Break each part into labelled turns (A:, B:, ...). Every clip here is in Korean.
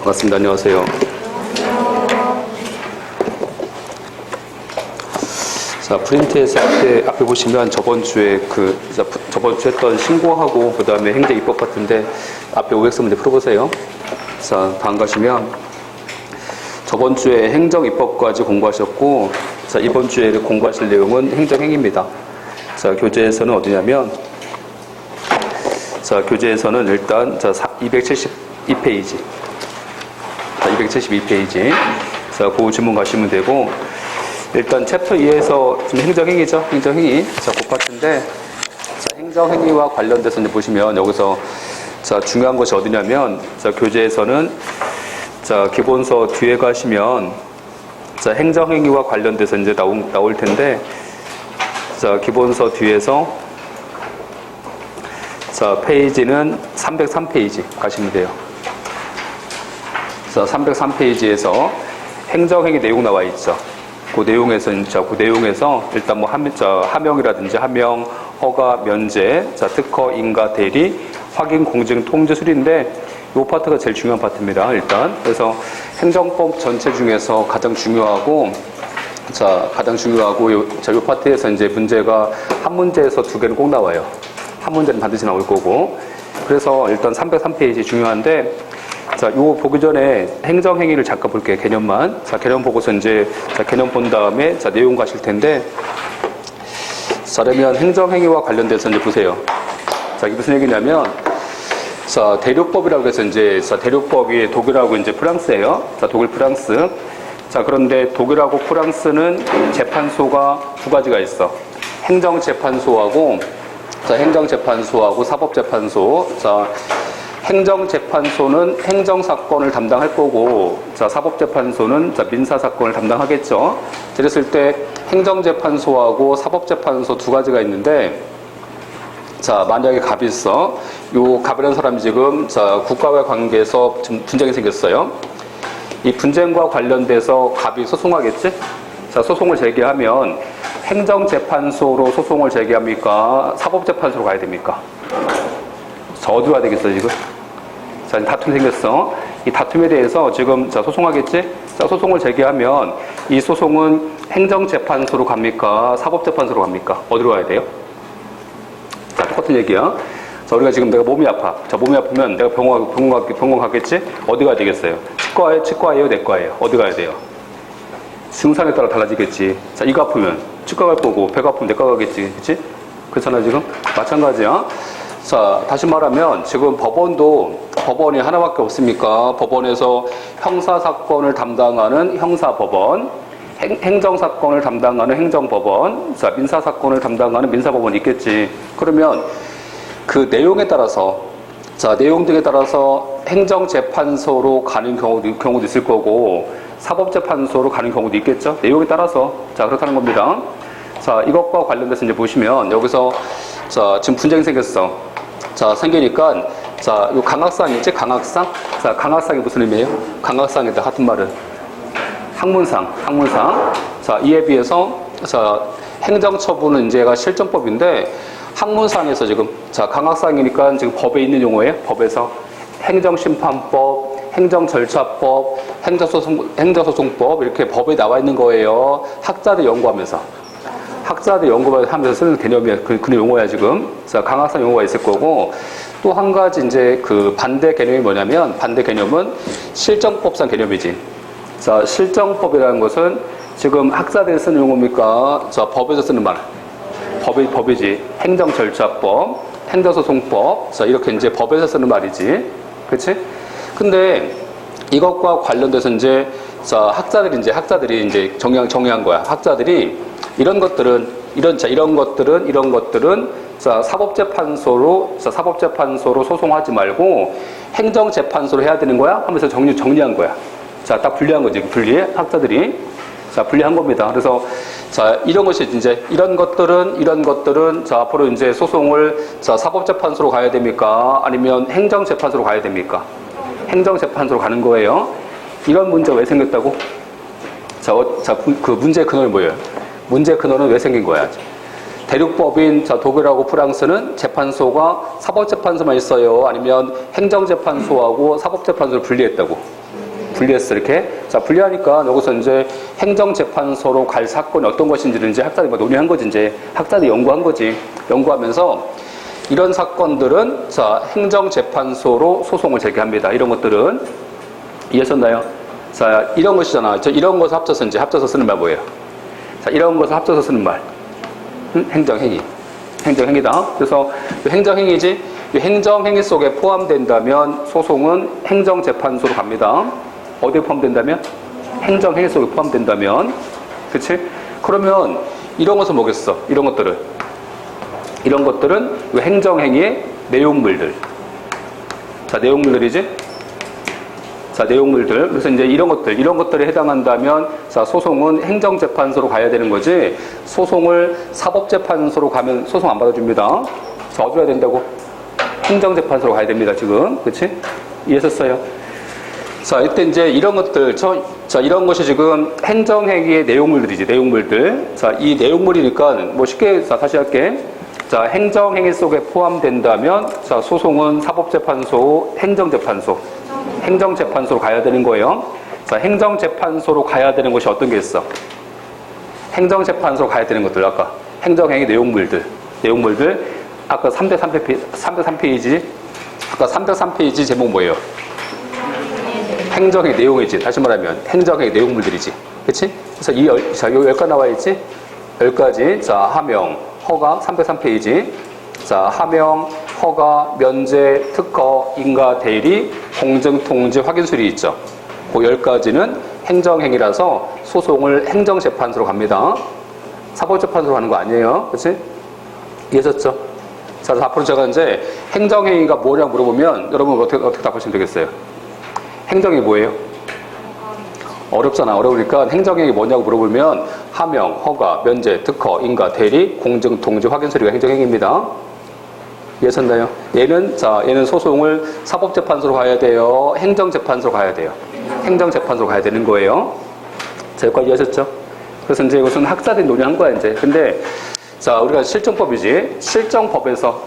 A: 반갑습니다. 안녕하세요. 자, 프린트에서 앞에 보시면 저번 주에 했던 신고하고 그 다음에 행정 입법 같은데 앞에 OX 문제 풀어보세요. 자, 다음 가시면 저번 주에 행정 입법까지 공부하셨고, 자, 이번 주에 공부하실 내용은 행정행위입니다. 자, 교재에서는 어디냐면, 자, 교재에서는 일단 272페이지. 자, 272페이지. 자, 그 질문 가시면 되고, 일단 챕터 2에서 지금 행정행위죠. 행정행위. 자, 그 파트인데, 자, 행정행위와 관련돼서 이제 보시면 여기서 자, 중요한 것이 어디냐면, 자, 교재에서는 자, 기본서 뒤에 가시면 자, 행정행위와 관련돼서 이제 나올 텐데, 자, 기본서 뒤에서 자, 페이지는 303페이지 가시면 돼요. 자, 303페이지에서 행정행위 내용 나와 있죠. 그 내용에서 일단 뭐 하명이라든지 하명, 허가, 면제, 자, 특허, 인가, 대리, 확인, 공증, 통지, 수리인데 이 파트가 제일 중요한 파트입니다. 일단 그래서 행정법 전체 중에서 가장 중요하고 요 파트에서 이제 문제가 한 문제에서 두 개는 꼭 나와요. 한 문제는 반드시 나올 거고. 그래서 일단 303페이지 중요한데, 자, 요거 보기 전에 행정행위를 잠깐 볼게요. 개념만. 자, 개념 보고서 이제, 자, 개념 본 다음에, 자, 내용 가실 텐데, 자, 그러면 행정행위와 관련돼서 이제 보세요. 자, 이게 무슨 얘기냐면, 자, 대륙법이라고 해서 이제, 자, 대륙법이 독일하고 이제 프랑스예요. 자, 독일, 프랑스. 자, 그런데 독일하고 프랑스는 재판소가 두 가지가 있어. 행정재판소하고, 자, 행정재판소하고 사법재판소. 자, 행정재판소는 행정사건을 담당할 거고, 자, 사법재판소는 자, 민사사건을 담당하겠죠. 그랬을 때 행정재판소하고 사법재판소 두 가지가 있는데, 자, 만약에 갑이 있어. 요 갑이라는 사람이 지금, 자, 국가와의 관계에서 지금 분쟁이 생겼어요. 이 분쟁과 관련돼서 갑이 소송하겠지? 자, 소송을 제기하면 행정재판소로 소송을 제기합니까? 사법재판소로 가야 됩니까? 자, 어디로 가야 되겠어, 지금? 자, 다툼이 생겼어. 이 다툼에 대해서 지금, 자, 소송하겠지? 자, 소송을 제기하면 이 소송은 행정재판소로 갑니까? 사법재판소로 갑니까? 어디로 가야 돼요? 자, 똑같은 얘기야. 자, 우리가 지금 내가 몸이 아파. 자, 몸이 아프면 내가 병원 가겠지? 어디 가야 되겠어요? 치과예요? 내과예요? 어디 가야 돼요? 증상에 따라 달라지겠지. 자, 이거 아프면 치과 갈 거고, 배가 아프면 내과 가겠지. 그치? 그렇잖아, 지금? 마찬가지야. 자, 다시 말하면 지금 법원이 하나밖에 없습니까? 법원에서 형사사건을 담당하는 형사법원, 행정사건을 담당하는 행정법원, 자, 민사사건을 담당하는 민사법원이 있겠지. 그러면 그 내용에 따라서, 자, 내용 등에 따라서 행정재판소로 가는 경우도 있을 거고, 사법재판소로 가는 경우도 있겠죠. 내용에 따라서. 자, 그렇다는 겁니다. 자, 이것과 관련돼서 이제 보시면 여기서, 자, 지금 분쟁이 생겼어. 자, 생기니까, 자, 요 강학상 있지? 강학상? 자, 강학상이 무슨 의미예요? 강학상이다. 같은 말은. 학문상. 자, 이에 비해서, 자, 행정처분은 이제가 실정법인데, 학문상에서 지금, 자, 강학상이니까 지금 법에 있는 용어예요. 법에서. 행정심판법, 행정절차법, 행정소송법, 이렇게 법에 나와 있는 거예요. 학자들 연구하면서 쓰는 개념이야. 그 용어야, 지금. 자, 강학상 용어가 있을 거고, 또 한 가지 이제 그 반대 개념이 뭐냐면, 반대 개념은 실정법상 개념이지. 자, 실정법이라는 것은 지금 학자들이 쓰는 용어입니까? 자, 법에서 쓰는 말. 법이지. 행정절차법, 행정소송법. 자, 이렇게 이제 법에서 쓰는 말이지. 그치? 근데 이것과 관련돼서 이제, 자, 학자들이 이제 정의한 거야. 학자들이 이런 것들은, 자, 사법재판소로 소송하지 말고 행정재판소로 해야 되는 거야? 하면서 정리한 거야. 자, 딱 분리한 거지. 분리해. 학자들이. 자, 분리한 겁니다. 그래서, 자, 이런 것이 이제, 이런 것들은, 자, 앞으로 이제 소송을, 자, 사법재판소로 가야 됩니까? 아니면 행정재판소로 가야 됩니까? 행정재판소로 가는 거예요. 이런 문제가 왜 생겼다고? 자, 그 문제의 근원이 뭐예요? 문제의 근원은 왜 생긴 거야? 대륙법인 자, 독일하고 프랑스는 재판소가 사법재판소만 있어요? 아니면 행정재판소하고 사법재판소를 분리했다고? 분리했어, 이렇게. 자, 분리하니까 여기서 이제 행정재판소로 갈 사건이 어떤 것인지를 이제 학자들이 논의한 거지, 이제. 학자들이 연구한 거지. 연구하면서 이런 사건들은 자, 행정재판소로 소송을 제기합니다. 이런 것들은. 이해하셨나요? 자, 이런 것이잖아. 이런 것을 합쳐서 쓰는 말 뭐예요? 자, 이런 것을 합쳐서 쓰는 말. 행정행위. 행정행위다. 그래서 행정행위지. 행정행위 속에 포함된다면 소송은 행정재판소로 갑니다. 어디에 포함된다면? 행정행위 속에 포함된다면. 그치? 그러면 이런 것은 뭐겠어? 이런 것들은 행정행위의 내용물들. 자, 내용물들이지? 자, 내용물들. 그래서 이제 이런 것들에 해당한다면, 자, 소송은 행정재판소로 가야 되는 거지, 소송을 사법재판소로 가면 소송 안 받아줍니다. 자, 어디로 해야 된다고? 행정재판소로 가야 됩니다, 지금. 그치? 이해했어요? 자, 이때 이제 이런 것들, 자, 이런 것이 지금 행정행위의 내용물들이지, 내용물들. 자, 이 내용물이니까, 뭐 쉽게, 자, 다시 할게. 자, 행정행위 속에 포함된다면, 자, 소송은 사법재판소, 행정재판소로 가야 되는 거예요. 자, 행정재판소로 가야 되는 것이 어떤 게 있어? 행정재판소로 가야 되는 것들, 아까. 행정행위 내용물들. 아까 303페이지. 아까 303페이지 제목 뭐예요? 행정행위 내용이지. 다시 말하면, 행정행위 내용물들이지. 그치? 그래서 요 10가지 나와있지? 10가지. 자, 하명, 허가, 303페이지. 자, 하명, 허가, 면제, 특허, 인가, 대리, 공증, 통지, 확인술이 있죠. 그 10가지는 행정행위라서 소송을 행정재판소로 갑니다. 사법재판소로 가는 거 아니에요. 그치? 이해하셨죠? 자, 앞으로 제가 이제 행정행위가 뭐냐고 물어보면 여러분 어떻게 답하시면 되겠어요? 행정행위 뭐예요? 어렵잖아. 어려우니까 행정행위 뭐냐고 물어보면 하명, 허가, 면제, 특허, 인가, 대리, 공증, 통지, 확인서류가 행정행위입니다. 이해하셨나요? 얘는 소송을 사법재판소로 가야 돼요? 행정재판소로 가야 돼요? 행정재판소로 가야 되는 거예요. 자, 여기까지 이해하셨죠? 그래서 이제 이것은 학자들이 논의한 거야, 이제. 근데, 자, 우리가 실정법이지.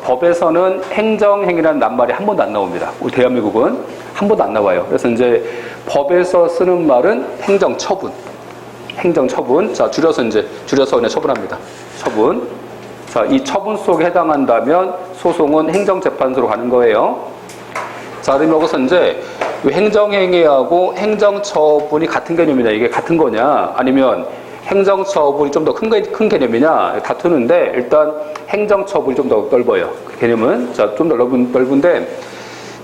A: 법에서는 행정행위라는 낱말이 한 번도 안 나옵니다. 우리 대한민국은 한 번도 안 나와요. 그래서 이제 법에서 쓰는 말은 행정처분. 자, 줄여서 그냥 처분합니다. 처분. 자, 이 처분 속에 해당한다면 소송은 행정재판소로 가는 거예요. 자, 그럼 여기서 이제 행정행위하고 행정처분이 같은 개념이냐, 이게 같은 거냐, 아니면 행정처분이 좀 더 큰 개념이냐, 다투는데, 일단 행정처분이 좀 더 넓어요. 개념은. 자, 좀 더 넓은데,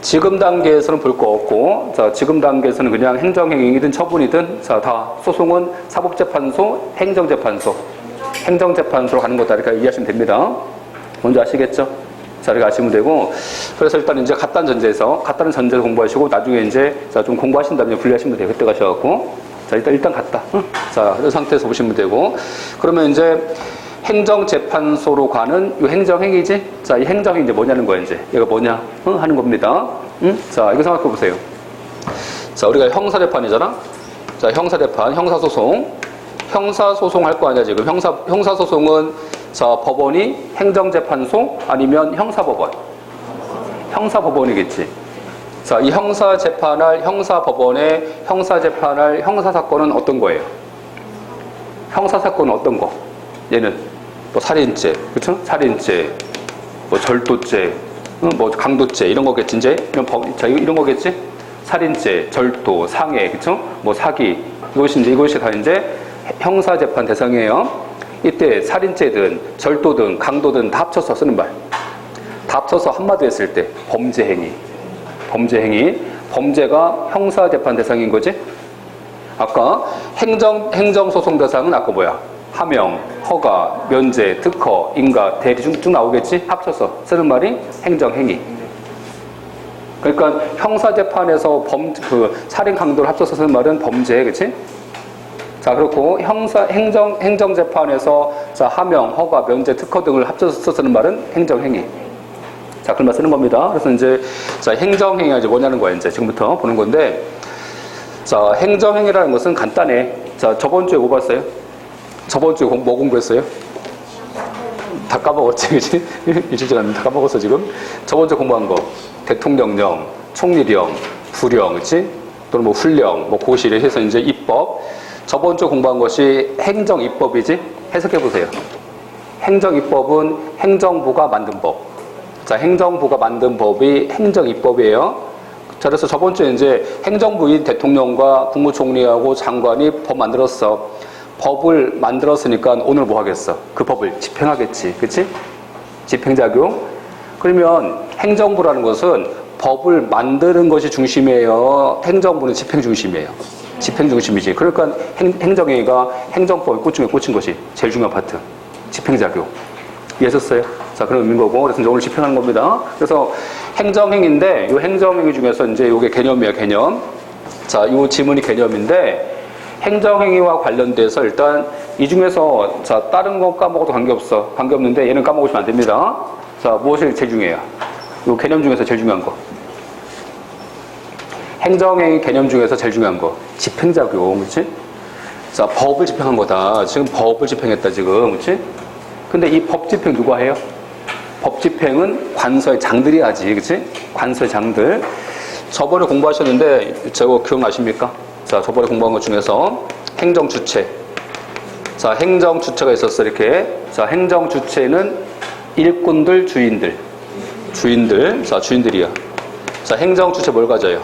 A: 지금 단계에서는 볼 거 없고, 자, 지금 단계에서는 그냥 행정행위든 처분이든, 자, 다 소송은 사법재판소, 행정재판소로 가는 거다. 이렇게 이해하시면 됩니다. 먼저 아시겠죠? 자, 이렇게 아시면 되고, 그래서 일단 이제 같다는 전제에서 공부하시고, 나중에 이제, 자, 좀 공부하신 다음에 분리하시면 돼요. 그때 가셔갖고. 자, 일단 갔다. 자, 이 상태에서 보시면 되고, 그러면 이제 행정재판소로 가는 이 행정행위지? 자, 이 행정행위 이제 뭐냐는 거야, 이제. 얘가 뭐냐? 하는 겁니다. 자, 이거 생각해 보세요. 자, 우리가 형사재판이잖아? 자, 형사재판, 형사소송 할 거 아니야, 지금. 형사소송은, 자, 법원이 행정재판소 아니면 형사법원. 형사법원이겠지. 자, 이 형사재판할 형사사건은 어떤 거예요? 형사사건은 어떤 거? 얘는 뭐 살인죄, 그쵸? 살인죄, 뭐 절도죄, 뭐 강도죄 이런 거겠지, 이제 이런 거겠지? 살인죄, 절도, 상해, 그쵸? 뭐 사기 이것이 다 이제 형사재판 대상이에요. 이때 살인죄든 절도든 강도든 다 합쳐서 쓰는 말. 다 합쳐서 한마디로 했을 때 범죄가 형사재판 대상인 거지? 아까 행정소송 대상은 아까 뭐야? 하명, 허가, 면제, 특허, 인가, 대리 쭉 나오겠지? 합쳐서 쓰는 말이 행정행위. 그러니까 형사재판에서 살인 강도를 합쳐서 쓰는 말은 범죄, 그치? 자, 그렇고 행정재판에서 자, 하명, 허가, 면제, 특허 등을 합쳐서 쓰는 말은 행정행위. 자, 그런 말 쓰는 겁니다. 그래서 이제 자, 행정행위가 이제 뭐냐는 거야, 이제 지금부터 보는 건데, 자, 행정행위라는 것은 간단해. 자, 저번 주에 뭐 봤어요? 저번 주에 뭐 공부했어요? 다 까먹었지, 그치? 일주일 안 다 까먹었어, 지금. 저번 주에 공부한 거. 대통령령, 총리령, 부령, 그치? 또는 뭐 훈령, 뭐 고시를 해서 이제 입법. 저번 주 공부한 것이 행정입법이지? 해석해보세요. 행정입법은 행정부가 만든 법. 자, 행정부가 만든 법이 행정입법이에요. 자, 그래서 저번 주에 이제 행정부인 대통령과 국무총리하고 장관이 법 만들었어. 법을 만들었으니까 오늘 뭐 하겠어? 그 법을 집행하겠지. 그치? 집행작용. 그러면 행정부라는 것은 법을 만드는 것이 중심이에요. 행정부는 집행 중심이에요. 집행 중심이지. 그러니까 행정행위가 행정법에 꽂힌 것이 제일 중요한 파트. 집행작용. 이해하셨어요? 자, 그런 의미인 거고. 그래서 이제 오늘 집행하는 겁니다. 그래서 행정행위인데, 이 행정행위 중에서 이제 이게 개념이에요, 개념. 자, 이 지문이 개념인데, 행정행위와 관련돼서 일단 이 중에서 자, 다른 거 까먹어도 관계없어. 관계없는데 얘는 까먹으시면 안 됩니다. 자, 무엇이 제일 중요해요? 이 개념 중에서 제일 중요한 거. 행정행위 개념 중에서 제일 중요한 거. 집행작용, 그치? 자, 법을 집행한 거다. 지금 법을 집행했다, 지금. 그치? 근데 이 법 집행 누가 해요? 법 집행은 관서의 장들이 하지, 그치? 관서의 장들. 저번에 공부하셨는데, 저거 기억나십니까? 자, 저번에 공부한 것 중에서 행정주체. 자, 행정주체가 있었어, 이렇게. 자, 행정주체는 일꾼들, 주인들. 주인들. 자, 주인들이야. 자, 행정주체 뭘 가져요?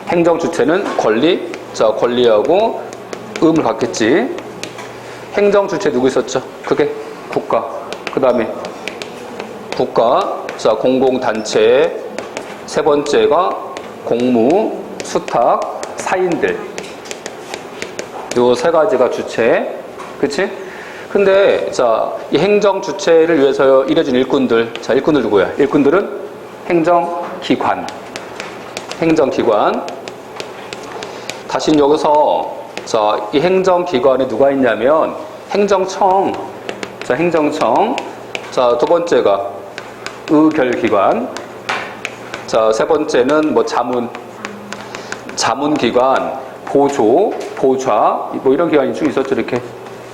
A: 행정주체는 권리. 자, 권리하고 의무를 갖겠지. 행정주체 누구 있었죠? 그게 국가. 그 다음에 국가. 자, 공공단체. 세 번째가 공무, 수탁, 사인들. 요 세 가지가 주체. 그치? 근데, 자, 이 행정 주체를 위해서 일해준 일꾼들. 자, 일꾼들 누구야? 일꾼들은 행정기관. 행정기관. 다시 여기서, 자, 이 행정기관에 누가 있냐면, 행정청. 자, 행정청. 자, 두 번째가 의결기관. 자, 세 번째는 뭐 자문기관, 보조, 보좌, 뭐 이런 기관이 쭉 있었죠, 이렇게.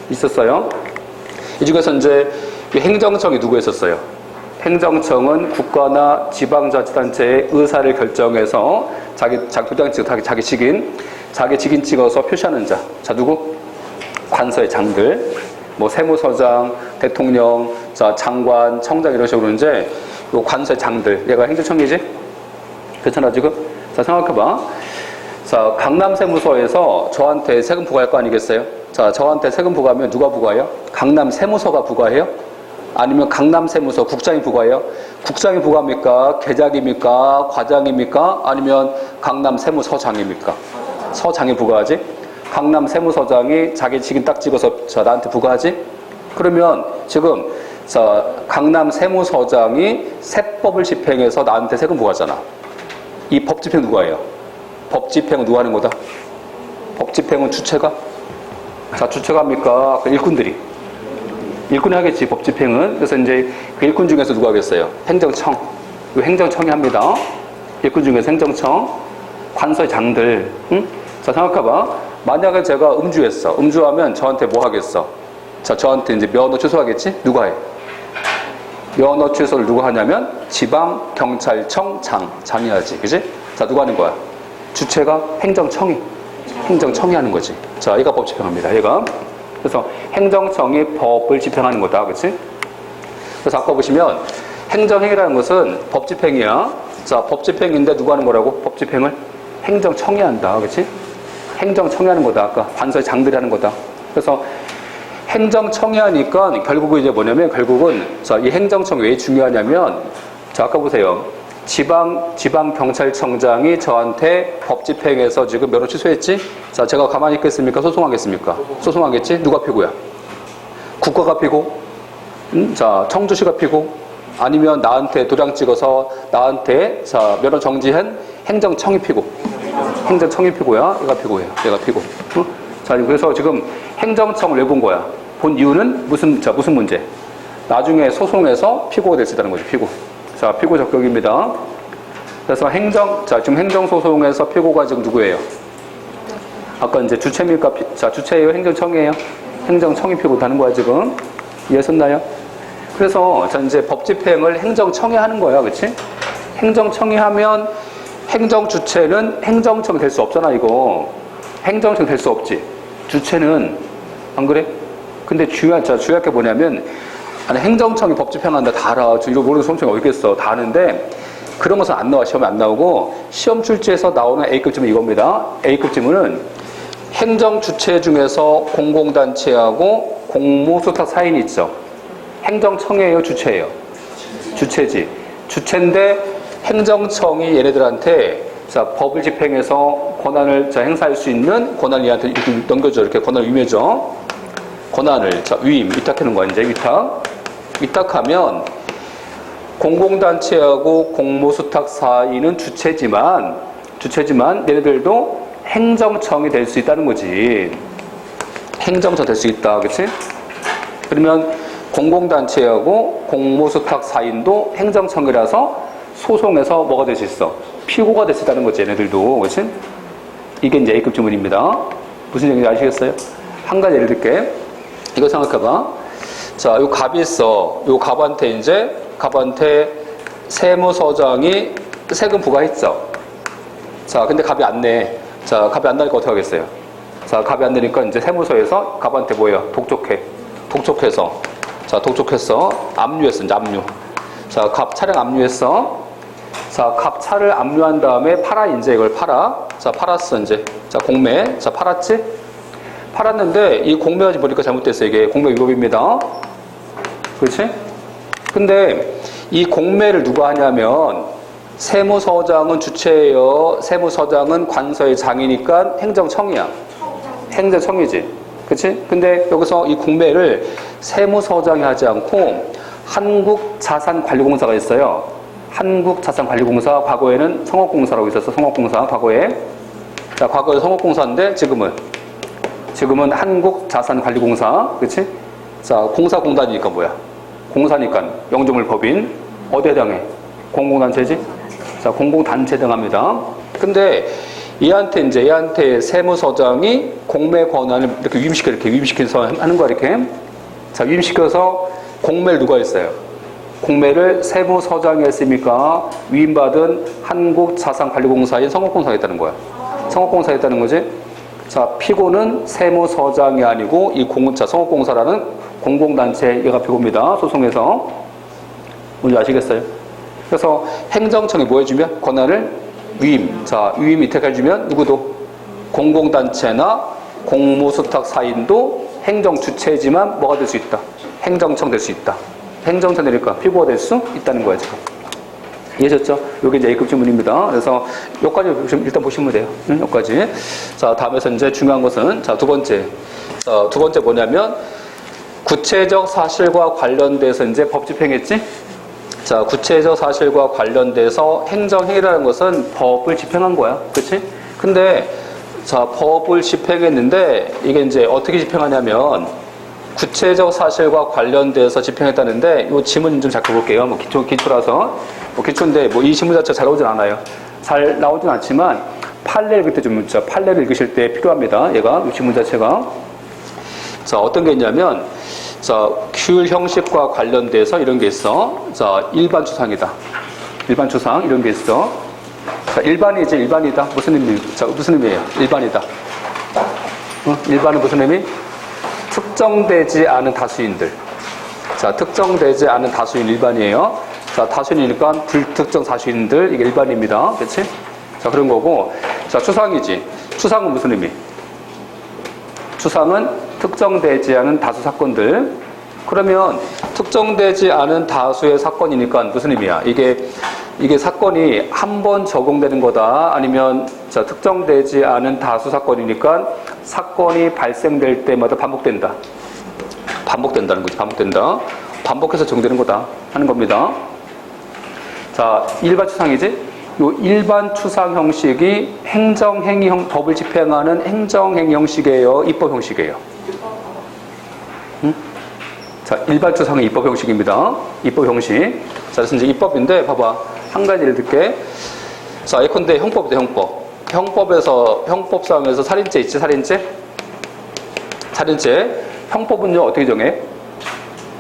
A: 있었어요. 이 중에서 이제 이 행정청이 누구 있었어요? 행정청은 국가나 지방자치단체의 의사를 결정해서 자기 도장 찍어, 자기 직인 찍어서 표시하는 자. 자, 누구? 관서의 장들. 뭐 세무서장, 대통령, 자, 장관, 청장 이런 식으로 이제 요 관서의 장들. 얘가 행정청이지? 괜찮아, 지금? 자, 생각해봐. 자, 강남세무서에서 저한테 세금 부과할 거 아니겠어요? 자, 저한테 세금 부과하면 누가 부과해요? 강남세무서가 부과해요? 아니면 강남세무서 국장이 부과해요? 국장이 부과합니까? 계장입니까? 과장입니까? 아니면 강남세무서장입니까? 서장이 부과하지? 강남세무서장이 자기 직인 딱 찍어서 자, 나한테 부과하지? 그러면 지금 자, 강남세무서장이 세법을 집행해서 나한테 세금 부과하잖아. 이 법 집행 누가 해요? 법 집행은 누가 하는 거다? 법 집행은 주체가? 자, 주체가 합니까? 그 일꾼들이. 일꾼이 하겠지, 법 집행은. 그래서 이제 그 일꾼 중에서 누가 하겠어요? 행정청. 이 행정청이 합니다. 일꾼 중에서 행정청. 관서의 장들. 응? 자, 생각해봐. 만약에 제가 음주했어. 음주하면 저한테 뭐 하겠어? 자, 저한테 이제 면허 취소하겠지? 누가 해? 면허 취소를 누가 하냐면 지방경찰청 장이 하지. 그지? 자, 누가 하는 거야? 주체가 행정청이 하는 거지. 자, 얘가 법 집행합니다. 얘가. 그래서 행정청이 법을 집행하는 거다. 그치? 그래서 아까 보시면 행정행위라는 것은 법 집행이야. 자, 법 집행인데 누가 하는 거라고? 법 집행을 행정청이 한다. 그치? 행정청이 하는 거다. 아까 관서의 장들이 하는 거다. 그래서 행정청이 하니까 결국은 이제 뭐냐면 결국은 자, 이 행정청 왜 중요하냐면 자, 아까 보세요. 지방경찰청장이 저한테 법 집행해서 지금 면허 취소했지? 자, 제가 가만히 있겠습니까? 소송하겠습니까? 소송하겠지? 누가 피고야? 국가가 피고? 자, 청주시가 피고? 아니면 나한테 도장 찍어서 나한테 자, 면허 정지한 행정청이 피고? 행정청이 피고야? 얘가 피고예요. 얘가 피고. 응? 자, 그래서 지금 행정청을 왜 본 거야? 본 이유는 무슨 문제? 나중에 소송에서 피고가 될 수 있다는 거죠, 피고. 자, 피고 적격입니다. 그래서 지금 행정소송에서 피고가 지금 누구예요? 아까 이제 주체입니까? 자, 주체예요? 행정청이에요? 행정청이 피고다는 거야, 지금. 이해하셨나요? 그래서 자, 이제 법 집행을 행정청이 하는 거야, 그치? 행정청이 하면 행정 주체는 행정청이 될 수 없잖아, 이거. 행정청이 될 수 없지. 주체는, 안 그래? 근데 중요한 게 뭐냐면, 아니, 행정청이 법 집행한다, 다 알아. 이거 모르는 소음청이 어디 있겠어. 다 아는데, 그런 것은 안 나와. 시험에 안 나오고, 시험 출제에서 나오는 A급 지문 이겁니다. A급 지문은 행정 주체 중에서 공공단체하고 공모수탁 사인이 있죠. 행정청이에요, 주체예요? 주체지. 주체인데 행정청이 얘네들한테 자, 법을 집행해서 권한을 자, 행사할 수 있는 권한을 얘한테 이렇게 넘겨줘. 이렇게 권한을 위임해줘. 권한을 자, 위임, 위탁하는 거야, 이제 위탁. 위탁하면 공공단체하고 공모수탁 사이는 주체지만 얘네들도 행정청이 될 수 있다는 거지. 행정청 될 수 있다, 그치? 그러면 공공단체하고 공모수탁 사인도 행정청이라서 소송에서 뭐가 될 수 있어? 피고가 될 수 있다는 거지, 얘네들도. 그치? 이게 이제 A급 지문입니다. 무슨 얘기인지 아시겠어요? 한 가지 예를 들게. 이거 생각해봐. 자, 요 갑이 있어. 요 갑한테 세무서장이 세금 부과했죠. 자, 근데 갑이 안 내. 자, 갑이 안 나니까 어떻게 하겠어요? 자, 갑이 안 내니까 이제 세무서에서 갑한테 뭐예요? 독촉해서. 자, 독촉했어. 압류했어, 이제 압류. 자, 갑 차량 압류했어. 자, 갑 차를 압류한 다음에 팔아, 이제 이걸 팔아. 자, 팔았어, 이제. 자, 공매. 자, 팔았지? 팔았는데, 이 공매가 보니까 잘못됐어. 이게 공매 위법입니다. 그렇지? 근데, 이 공매를 누가 하냐면, 세무서장은 주체예요. 세무서장은 관서의 장이니까 행정청이야. 행정청이지. 그치? 근데 여기서 이 공매를 세무서장이 하지 않고 한국자산관리공사가 있어요. 한국자산관리공사, 과거에는 성업공사라고 있었어. 성업공사, 과거에. 자, 과거에 성업공사인데 지금은 한국자산관리공사. 그치? 자, 공사공단이니까 뭐야? 공사니까 영조물법인. 어디에 해당해? 공공단체지? 자, 공공단체 등합니다. 근데 얘한테 세무서장이 공매 권한을 이렇게 위임시켜서 하는 거야, 이렇게. 자, 위임시켜서 공매를 누가 했어요? 공매를 세무서장이 했습니까? 위임받은 한국자산관리공사인 성업공사가 했다는 거야. 성업공사가 했다는 거지? 자, 피고는 세무서장이 아니고 성업공사라는 공공단체, 얘가 피고입니다. 소송에서. 뭔지 아시겠어요? 그래서 행정청이 뭐 해주면? 권한을 위임. 자, 위임 위탁해주면 누구도? 공공단체나 공모수탁 사인도 행정주체지만 뭐가 될 수 있다? 행정청 될 수 있다. 행정청 되니까 피고가 될 수 있다는 거야, 지금. 이해하셨죠? 여기 이제 A급 지문입니다. 그래서 여기까지 일단 보시면 돼요. 여기까지. 자, 다음에서 이제 중요한 것은, 자, 두 번째 뭐냐면, 구체적 사실과 관련돼서 이제 법 집행했지? 자, 구체적 사실과 관련돼서 행정행위라는 것은 법을 집행한 거야. 그치? 근데, 자, 법을 집행했는데, 이게 이제 어떻게 집행하냐면, 구체적 사실과 관련돼서 집행했다는데, 이 지문 좀 잘 볼게요. 뭐 기초라서. 뭐 기초인데, 뭐 이 지문 자체가 잘 나오진 않아요. 잘 나오진 않지만, 판례를 읽을 때 좀, 자, 판례를 읽으실 때 필요합니다. 얘가, 이 지문 자체가. 자, 어떤 게 있냐면, 자, 규율 형식과 관련돼서 이런 게 있어. 자, 일반 추상이다. 일반 추상, 이런 게 있어. 자, 일반이지, 일반이다. 무슨 의미예요? 일반이다. 일반은 무슨 의미? 특정되지 않은 다수인들. 자, 특정되지 않은 다수인 일반이에요. 자, 다수인이니까 불특정 다수인들, 이게 일반입니다. 그치? 자, 그런 거고. 자, 추상이지. 추상은 무슨 의미? 추상은 특정되지 않은 다수 사건들. 그러면 특정되지 않은 다수의 사건이니까 무슨 의미야? 이게 사건이 한 번 적용되는 거다. 아니면 자, 특정되지 않은 다수 사건이니까 사건이 발생될 때마다 반복된다. 반복된다는 거지. 반복된다. 반복해서 적용되는 거다 하는 겁니다. 자, 일반 추상이지? 요 일반 추상 형식이 행정행위 법을 집행하는 행정행위 형식이에요? 입법 형식이에요? 자, 일반 추상은 입법 형식입니다. 입법 형식. 자, 그래서 이제 입법인데, 봐봐. 한 가지 예를 들게. 자, 예컨대 형법이다, 형법. 형법상에서 살인죄 있지, 살인죄? 형법은요, 어떻게 정해?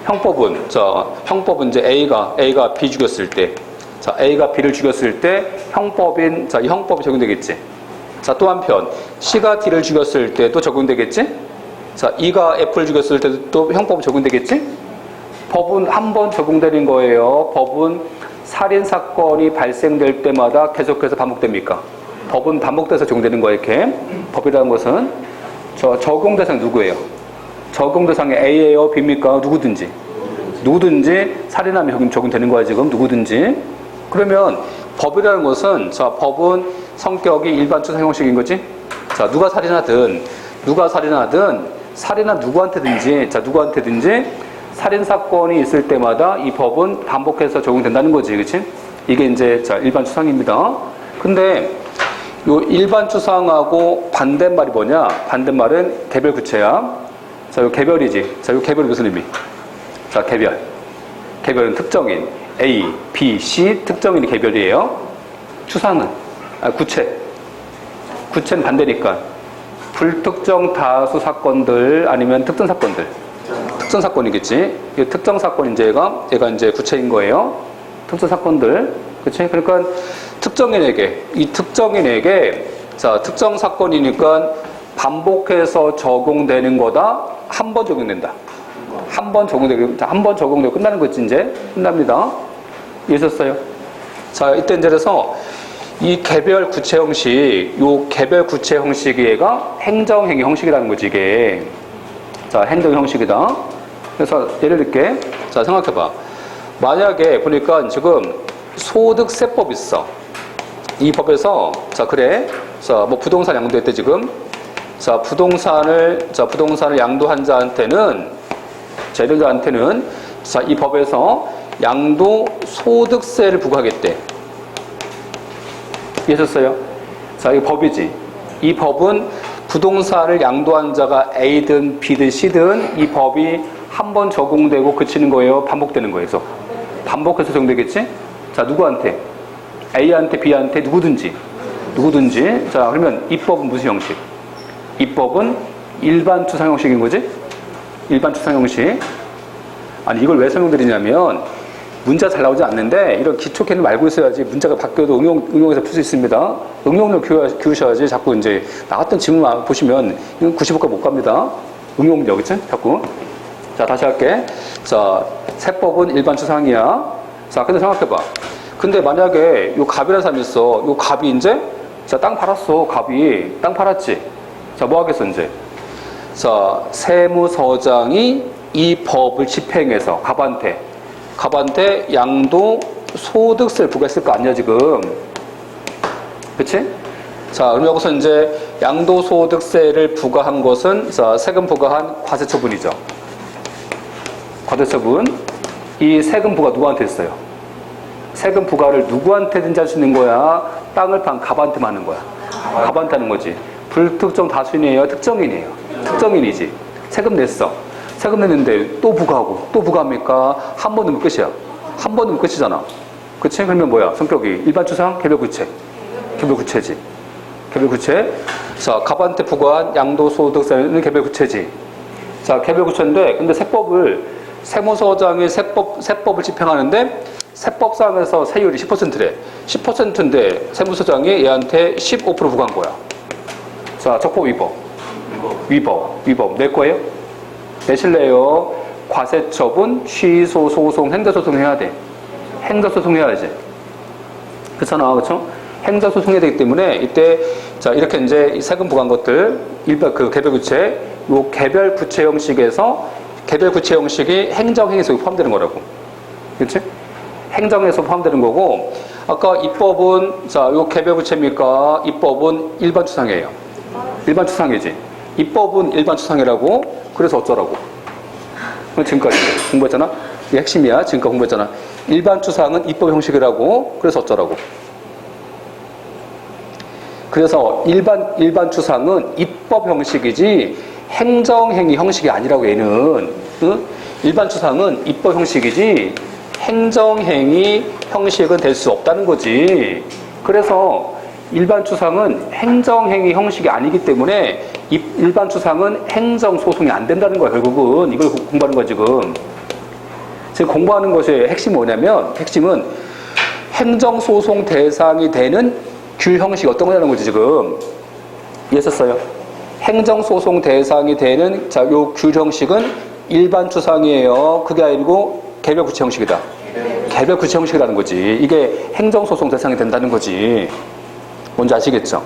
A: 형법은 이제 A가 B 죽였을 때, 자, A가 B를 죽였을 때 형법인, 자, 이 형법이 적용되겠지. 자, 또 한편, C가 D를 죽였을 때 또 적용되겠지? 자, E가 F를 죽였을 때도 또 형법이 적용되겠지? 법은 한 번 적용되는 거예요. 법은 살인사건이 발생될 때마다 계속해서 반복됩니까? 법은 반복돼서 적용되는 거예요, 이렇게. 법이라는 것은. 적용대상 누구예요? 적용대상이 A예요, B입니까? 누구든지. 살인하면 적용되는 거야, 지금. 누구든지. 그러면 법이라는 것은, 자, 법은 성격이 일반 추상 형식인 거지? 자, 누가 살인한 누구한테든지 살인사건이 있을 때마다 이 법은 반복해서 적용된다는 거지, 그치? 이게 이제, 자, 일반 추상입니다. 근데, 요 일반 추상하고 반대말이 뭐냐? 반대말은 개별 구체야. 자, 요 개별이지. 자, 요 개별이 무슨 의미? 자, 개별은 특정인. A, B, C 특정인이 개별이에요. 추상은? 구체는 반대니까. 불특정 다수 사건들 아니면 특정 사건들. 특정 사건이겠지. 이 특정 사건인 얘가 이제 구체인 거예요. 특정 사건들. 그치? 그러니까 특정인에게, 자, 특정 사건이니까 반복해서 적용되는 거다. 한 번 적용된다. 한 번 적용되고 끝나는 거지, 이제. 끝납니다. 이해하셨어요? 자, 이때 이제 그래서 이 개별 구체 형식, 요 개별 구체 형식이가 행정행위 형식이라는 거지, 이게. 자, 행정 형식이다. 그래서 예를 들게. 자, 생각해봐. 만약에 보니까 지금 소득세법 있어. 이 법에서, 자, 그래. 자, 뭐 부동산 양도했대, 지금. 자, 부동산을 양도한 자한테는, 자, 이런 자한테는, 자, 이 법에서 양도소득세를 부과하겠대. 이해하셨어요? 자, 이 법이지. 이 법은 부동산을 양도한 자가 A든 B든 C든 이 법이 한 번 적용되고 그치는 거예요? 반복되는 거예요? 그래서 반복해서 적용되겠지? 자, 누구한테? A한테, B한테, 누구든지. 자, 그러면 이 법은 무슨 형식? 이 법은 일반 추상 형식인 거지? 일반 추상 형식. 아니, 이걸 왜 설명드리냐면, 문제가 잘 나오지 않는데, 이런 기초 개념 알고 있어야지 문제가 바뀌어도 응용해서 풀 수 있습니다. 응용력 키우셔야지 자꾸 이제 나왔던 질문 보시면, 이건 95가 못 갑니다. 응용력, 그치? 자꾸. 자, 다시 할게. 자, 세법은 일반 추상이야. 자, 근데 생각해봐. 근데 만약에 요 갑이라는 사람이 있어. 요 갑이 이제, 자, 땅 팔았어. 갑이. 땅 팔았지. 자, 뭐 하겠어, 이제? 자, 세무서장이 이 법을 집행해서 갑한테 양도소득세를 부과했을 거 아니야, 지금. 그치? 자, 그럼 여기서 이제 양도소득세를 부과한 것은, 자, 세금 부과한 과세처분이죠. 과세처분. 이 세금 부과 누구한테 했어요? 세금 부과를 누구한테든지 할 수 있는 거야? 땅을 판 갑한테만 하는 거야. 갑한테 하는 거지. 불특정 다수인이에요? 특정인이에요? 특정인이지. 세금 냈어. 세금 냈는데 또 부과하고 또 부과합니까? 한 번 넣으면 끝이야. 한 번 넣으면 끝이잖아. 그치? 그러면 뭐야? 성격이 일반 추상, 개별 구체. 개별 구체지. 개별 구체. 자, 갑한테 부과한 양도소득세는 개별 구체지. 자, 개별 구체인데 근데 세무서장이 세법을 집행하는데 세법상에서 세율이 10%래. 10%인데 세무서장이 얘한테 15% 부과한 거야. 자, 적법 위법. 낼 거예요? 내실래요? 과세처분, 취소, 소송, 행정소송 해야 돼. 행정소송 해야지. 그렇잖아, 그렇죠? 행정소송 해야 되기 때문에 이때 자 이렇게 이제 세금 부과한 것들 개별구체, 요 개별구체 형식에서 개별구체 형식이 행정행위 속에 포함되는 거라고. 그렇지? 행정에서 포함되는 거고 아까 입법은 자 요 개별구체입니까? 입법은 일반 추상이에요. 일반 추상이지. 입법은 일반 추상이라고. 그래서 어쩌라고? 지금까지 공부했잖아. 이게 핵심이야. 지금까지 공부했잖아. 일반 추상은 입법 형식이라고. 그래서 어쩌라고? 그래서 일반 추상은 입법 형식이지 행정행위 형식이 아니라고 얘는. 응? 일반 추상은 입법 형식이지 행정행위 형식은 될 수 없다는 거지. 그래서 일반 추상은 행정행위 형식이 아니기 때문에 일반 추상은 행정소송이 안 된다는 거야, 결국은. 이걸 공부하는 거야, 지금. 지금 공부하는 것의 핵심이 뭐냐면, 핵심은 행정소송 대상이 되는 귤 형식이 어떤 거냐는 거지, 지금. 이해했어요? 행정소송 대상이 되는, 자, 요 귤 형식은 일반 추상이에요. 그게 아니고 개별 구체 형식이다. 개별 구체 형식이라는 거지. 이게 행정소송 대상이 된다는 거지. 뭔지 아시겠죠?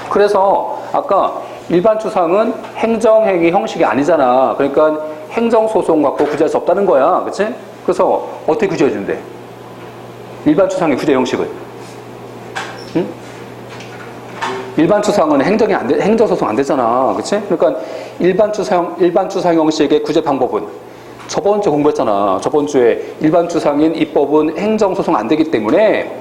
A: 그래서 아까 일반 추상은 행정행위 형식이 아니잖아. 그러니까 행정소송 갖고 구제할 수 없다는 거야. 그치? 그래서 어떻게 구제해준대? 일반 추상의 구제 형식을. 응? 일반 추상은 행정소송 안 되잖아. 그치? 그러니까 일반 추상 형식의 구제 방법은 저번 주에 공부했잖아. 저번 주에 일반 추상인 입법은 행정소송 안 되기 때문에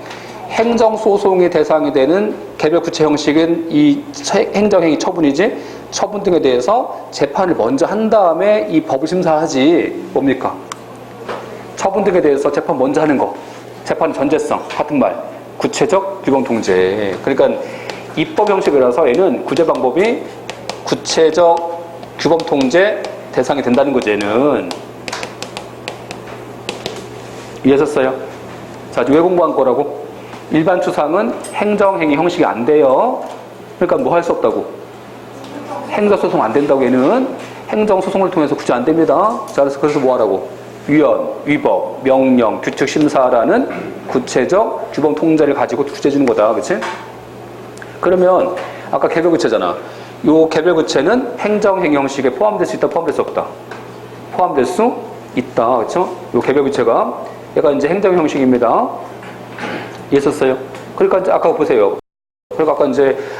A: 행정소송의 대상이 되는 개별 구체 형식은 이 행정행위 처분이지, 처분 등에 대해서 재판을 먼저 한 다음에 이 법을 심사하지. 뭡니까? 처분 등에 대해서 재판 먼저 하는 거. 재판 전제성, 같은 말. 구체적 규범통제. 그러니까 입법 형식이라서 얘는 구제 방법이 구체적 규범통제 대상이 된다는 거지, 얘는. 이해하셨어요? 자, 왜 공부한 거라고? 일반 추상은 행정행위 형식이 안 돼요. 그러니까 뭐 할 수 없다고? 행정소송 안 된다고 얘는. 행정소송을 통해서 구제 안 됩니다. 자, 그래서 뭐 하라고? 위헌, 위법, 명령, 규칙, 심사라는 구체적 규범 통제를 가지고 구제해주는 거다. 그치? 그러면 아까 개별 구체잖아. 요 개별 구체는 행정행위 형식에 포함될 수 있다, 포함될 수 없다? 포함될 수 있다. 그쵸? 요 개별 구체가 얘가 이제 행정 형식입니다. 이해했어요? 그러니까 이제 아까 보세요. 그러니까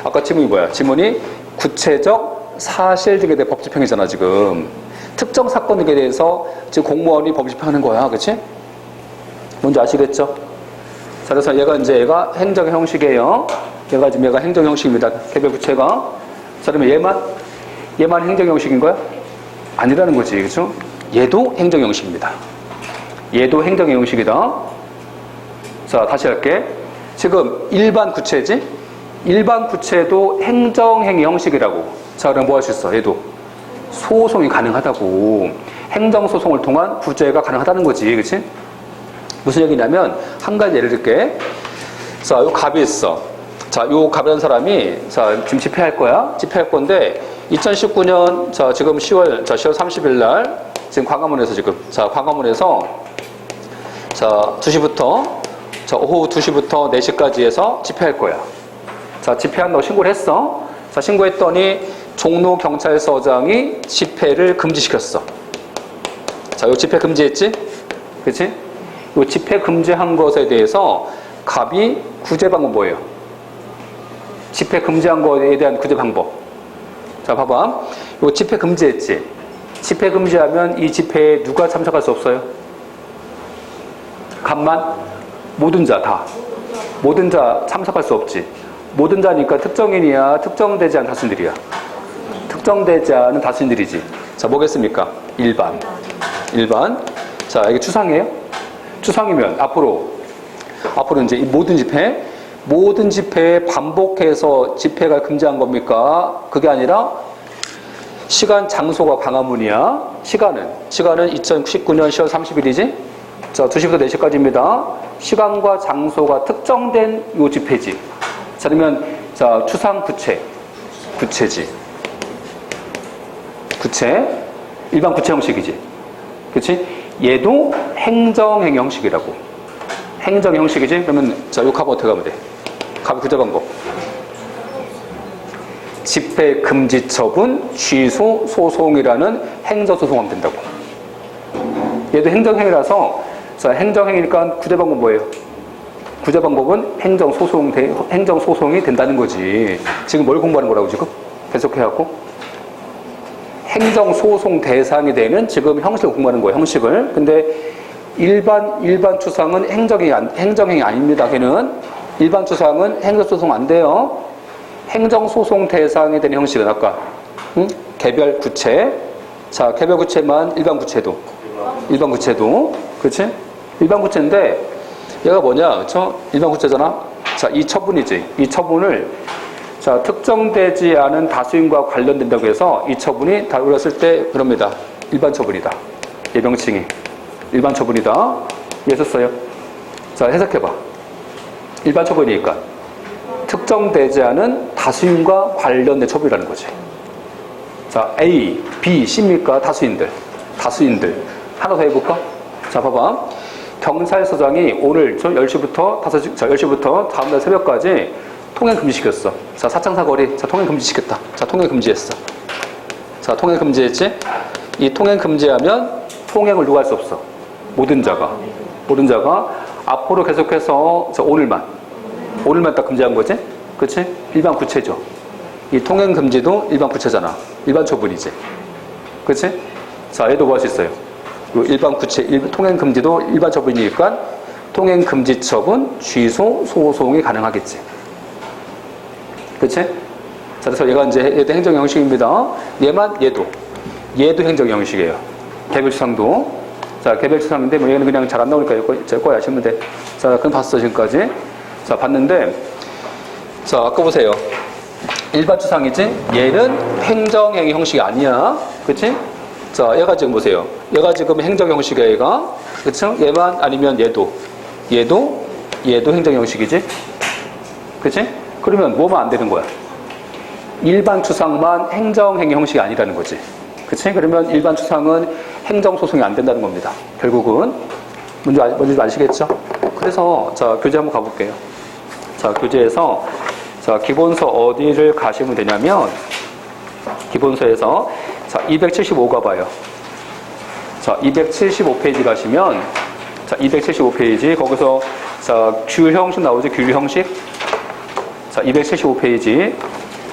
A: 아까 질문이 뭐야? 질문이 구체적 사실 등에 대해 법 집행이잖아, 지금. 특정 사건 등에 대해서 지금 공무원이 법 집행하는 거야. 그치? 뭔지 아시겠죠? 자, 그래서 얘가 행정 형식이에요. 얘가 행정 형식입니다. 개별 구체가. 자, 그러면 얘만 행정 형식인 거야? 아니라는 거지. 그쵸? 얘도 행정 형식입니다. 얘도 행정 형식이다. 자, 다시 할게. 지금 일반 구체지? 일반 구체도 행정행위 형식이라고. 자, 그럼 뭐 할 수 있어? 얘도 소송이 가능하다고. 행정소송을 통한 구제가 가능하다는 거지. 그치? 무슨 얘기냐면, 한 가지 예를 들게. 자, 요 갑이 있어. 자, 요 갑이라는 사람이, 자, 지금 집회할 거야? 집회할 건데, 2019년, 자, 지금 10월 30일 날, 지금 광화문에서 자, 광화문에서, 자, 2시부터, 자, 오후 2시부터 4시까지 해서 집회할 거야. 자, 집회한다고 신고를 했어. 자, 신고했더니 종로경찰서장이 집회를 금지시켰어. 자, 요 집회 금지했지? 그치? 요 집회 금지한 것에 대해서 갑이 구제 방법 뭐예요? 집회 금지한 것에 대한 구제 방법. 자, 봐봐. 요 집회 금지했지? 집회 금지하면 이 집회에 누가 참석할 수 없어요? 갑만? 모든 자 다. 모든 자 참석할 수 없지. 모든 자니까 특정인이야, 특정되지 않은 다수인들이야. 특정되지 않은 다수인들이지. 자, 뭐겠습니까? 일반. 자, 이게 추상이에요? 추상이면 앞으로 이제 이 모든 집회에 반복해서 집회가 금지한 겁니까? 그게 아니라 시간, 장소가 광화문이야. 시간은 2019년 10월 30일이지? 자, 2시부터 4시까지입니다. 시간과 장소가 특정된 요 집회지. 자, 그러면, 자, 추상 구체지. 구체, 일반 구체 형식이지. 그치? 얘도 행정행위 형식이라고. 행정 형식이지? 그러면, 자, 요 갑 어떻게 하면 돼? 갑 구제 방법. 집회 금지 처분, 취소, 소송이라는 행정소송하면 된다고. 얘도 행정행위라서, 자, 행정행위니까 구제 방법 뭐예요? 구제 방법은 행정소송이 된다는 거지. 지금 뭘 공부하는 거라고 지금? 계속해갖고. 행정소송 대상이 되는 지금 형식을 공부하는 거예요, 형식을. 근데 일반 추상은 행정행위 아닙니다, 걔는. 일반 추상은 행정소송 안 돼요. 행정소송 대상이 되는 형식은 아까, 응? 개별 구체. 자, 개별 구체만 일반 구체도. 그렇지? 일반 구체인데, 얘가 뭐냐, 그쵸? 일반 구체잖아? 자, 이 처분이지. 이 처분을, 자, 특정되지 않은 다수인과 관련된다고 해서 이 처분이 다루었을 때 그럽니다. 일반 처분이다. 얘 명칭이. 일반 처분이다. 이해했어요? 자, 해석해봐. 일반 처분이니까 특정되지 않은 다수인과 관련된 처분이라는 거지. 자, A, B, C입니까? 다수인들. 하나 더 해볼까? 자, 봐봐. 경찰서장이 오늘 10시부터 10시부터 다음날 새벽까지 통행 금지시켰어. 자, 사창사거리. 자, 통행 금지시켰다. 자, 통행 금지했어. 자, 통행 금지했지? 이 통행 금지하면 통행을 누가 할 수 없어? 모든 자가 앞으로 계속해서 오늘만 딱 금지한 거지? 그치? 일반 구체죠. 이 통행 금지도 일반 구체잖아. 일반 처분이지. 그치? 자, 얘도 뭐 할 수 있어요? 일반 구체, 통행 금지도 일반 처분이니까 통행 금지 처분, 취소, 소송이 가능하겠지. 그치? 자, 그래서 얘가 이제 얘도 행정 형식입니다. 얘도 행정 형식이에요. 개별추상도. 자, 개별추상인데 뭐 얘는 그냥 잘 안 나오니까 제 거에 하시면 돼. 자, 그럼 봤어, 지금까지. 자, 봤는데, 자, 아까 보세요. 일반 추상이지? 얘는 행정행위 형식이 아니야. 그치? 자, 얘가 지금 보세요. 얘가 지금 행정 형식이야, 얘가. 그쵸? 얘만 아니면 얘도 행정 형식이지? 그치? 그러면 뭐만 안 되는 거야? 일반 추상만 행정행위 형식이 아니라는 거지. 그치? 그러면 일반 추상은 행정소송이 안 된다는 겁니다. 결국은. 뭔지 아시겠죠? 그래서, 자, 교재 한번 가볼게요. 자, 교재에서, 자, 기본서 어디를 가시면 되냐면, 기본서에서, 자, 275 가봐요. 자, 275페이지 가시면, 자, 275페이지, 거기서, 자, 귤형식 나오죠? 귤형식. 자, 275페이지.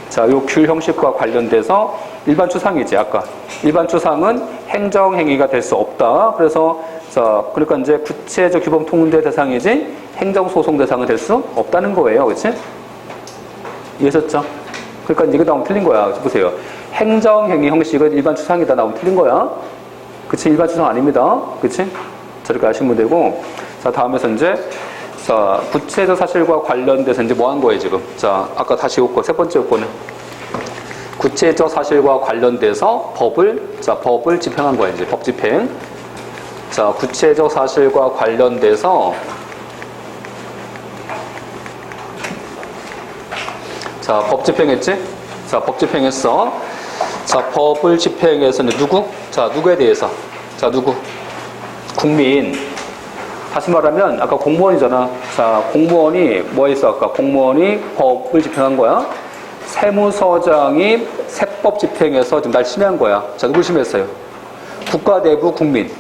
A: 자, 요 귤형식과 관련돼서 일반 추상이지, 아까. 일반 추상은 행정행위가 될 수 없다. 그래서, 자, 그러니까 이제 구체적 규범 통제 대상이지 행정소송 대상은 될 수 없다는 거예요. 그치? 이해하셨죠? 그러니까 이거 나오면 틀린 거야. 보세요. 행정행위 형식은 일반 추상이다 나오면 틀린 거야. 그치? 일반 추상 아닙니다. 그치? 저렇게 아시면 되고. 자, 다음에서 이제, 자, 구체적 사실과 관련돼서 이제 뭐 한 거예요, 지금? 자, 아까 다시 요거, 세 번째 요거는. 구체적 사실과 관련돼서 법을 집행한 거예요, 이제. 법 집행. 자, 구체적 사실과 관련돼서, 자, 법 집행했지? 자, 법 집행했어. 자, 법을 집행해서 누구? 자, 누구에 대해서? 자, 누구? 국민. 다시 말하면 아까 공무원이잖아. 자, 공무원이 뭐 했어? 아까 공무원이 법을 집행한 거야. 세무서장이 세법 집행해서 지금 날 침해한 거야. 자, 누굴 침해했어요? 국가 내부 국민.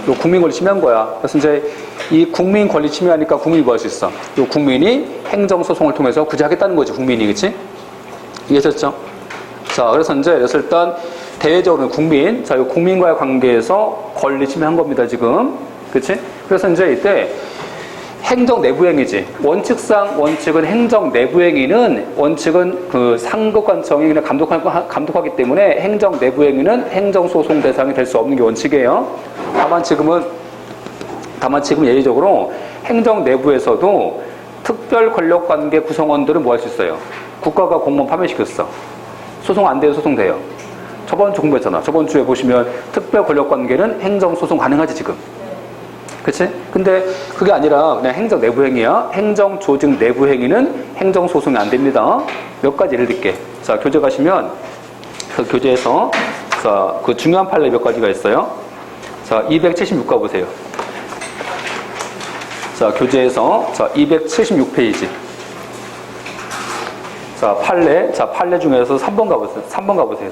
A: 요 국민 권리 침해한 거야. 그래서 이제 이 국민 권리 침해하니까 국민이 뭐 할 수 있어? 요 국민이 행정소송을 통해서 구제하겠다는 거지, 국민이. 그치? 이해하셨죠? 자, 그래서 일단 대외적으로는 국민. 자, 요 국민과의 관계에서 권리 침해한 겁니다, 지금. 그치? 그래서 이제 이때 행정 내부행위지. 원칙은 행정 내부행위는 원칙은 그 상급관청이 그냥 감독하기 때문에 행정 내부행위는 행정소송 대상이 될 수 없는 게 원칙이에요. 다만 지금 예외적으로 행정 내부에서도 특별 권력 관계 구성원들은 뭐 할 수 있어요? 국가가 공무원 파면시켰어. 소송 안 돼요? 소송 돼요? 저번 주 공부했잖아. 저번 주에 보시면 특별 권력 관계는 행정소송 가능하지, 지금. 그치? 근데 그게 아니라 그냥 행정 내부 행위야. 행정 조직 내부 행위는 행정 소송이 안 됩니다. 몇 가지 예를 들게. 자, 교재 가시면 그 교재에서 자, 그 중요한 판례 몇 가지가 있어요. 자, 276 가보세요. 자, 교재에서 자, 276페이지. 자, 판례 중에서 3번 가보세요.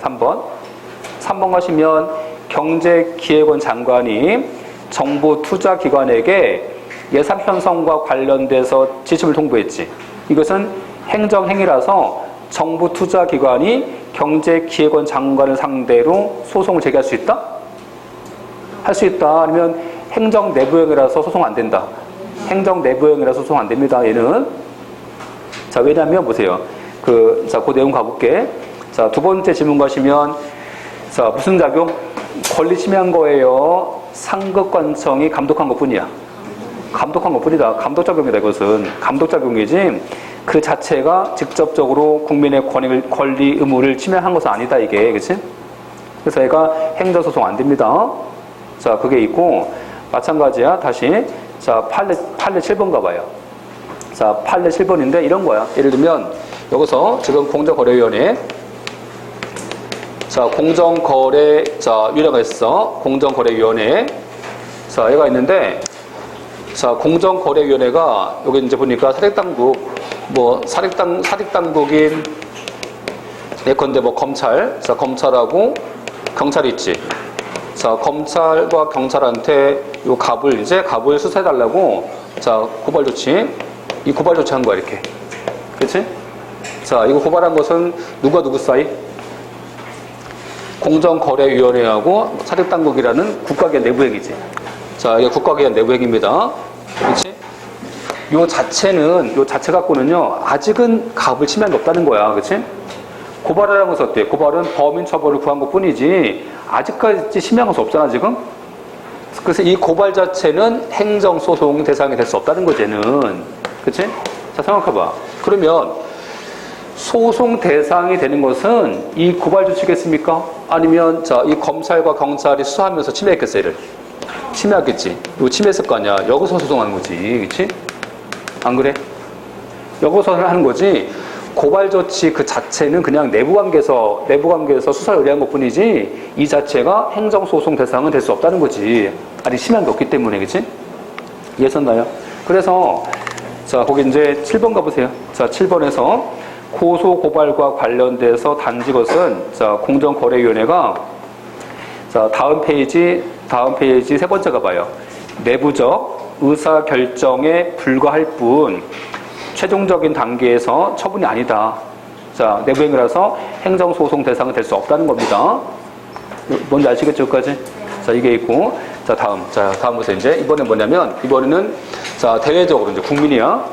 A: 3번 가시면 경제기획원 장관이 정부 투자기관에게 예산 편성과 관련돼서 지침을 통보했지. 이것은 행정행위라서 정부 투자기관이 경제기획원 장관을 상대로 소송을 제기할 수 있다? 할 수 있다. 아니면 행정내부행위라서 소송 안 된다. 행정내부행위라서 소송 안 됩니다. 얘는. 자, 왜냐면 보세요. 그 내용 가볼게. 자, 두 번째 질문 가시면 자, 무슨 작용? 권리 침해한 거예요. 상급관청이 감독한 것 뿐이야. 감독한 것 뿐이다. 감독작용이다, 이것은. 감독작용이지, 그 자체가 직접적으로 국민의 권리 의무를 침해한 것은 아니다, 이게. 그치? 그래서 얘가 행정소송 안 됩니다. 자, 그게 있고, 마찬가지야. 다시. 자, 판례 7번 가봐요. 자, 판례 7번인데 이런 거야. 예를 들면, 여기서 지금 공정거래위원회. 자, 공정거래위원회가 있어. 공정거래위원회. 자, 얘가 있는데, 자, 공정거래위원회가, 여기 이제 보니까 사립당국, 사립당국인, 예컨대 검찰. 자, 검찰하고 경찰이 있지. 자, 검찰과 경찰한테 요 갑을 수사해달라고, 자, 고발 조치. 이 고발 조치 한 거야, 이렇게. 그치? 자, 이거 고발한 것은 누구 사이? 공정거래위원회하고 사립당국이라는 국가기관 내부행위지. 자, 이게 국가기관 내부행위입니다. 그치? 요 자체 갖고는요, 아직은 갑을 침해한 게 없다는 거야. 그치? 고발하라는 것은 어때? 고발은 범인 처벌을 구한 것 뿐이지, 아직까지 침해한 것은 없잖아, 지금? 그래서 이 고발 자체는 행정소송 대상이 될 수 없다는 거지, 는. 그치? 자, 생각해봐. 그러면, 소송 대상이 되는 것은 이 고발 조치겠습니까? 아니면, 자, 이 검찰과 경찰이 수사하면서 침해했겠어, 얘를? 침해하겠지. 이거 침해했을 거 아니야. 여기서 소송하는 거지. 그치? 안 그래? 여기서 하는 거지. 고발 조치 그 자체는 그냥 내부 관계에서 수사를 의뢰한 것 뿐이지, 이 자체가 행정소송 대상은 될 수 없다는 거지. 아직 심한 게 없기 때문에, 그치? 이해하셨나요? 그래서, 자, 거기 이제 7번 가보세요. 자, 7번에서 고소 고발과 관련돼서 단지 것은, 자, 공정거래위원회가, 자, 다음 페이지 세 번째 가봐요. 내부적 의사결정에 불과할 뿐, 최종적인 단계에서 처분이 아니다. 자, 내부행위라서 행정소송 대상은 될 수 없다는 겁니다. 뭔지 아시겠죠, 여기까지? 자, 이게 있고. 자, 다음 보세요. 이제 이번에는, 자, 대외적으로 이제 국민이야.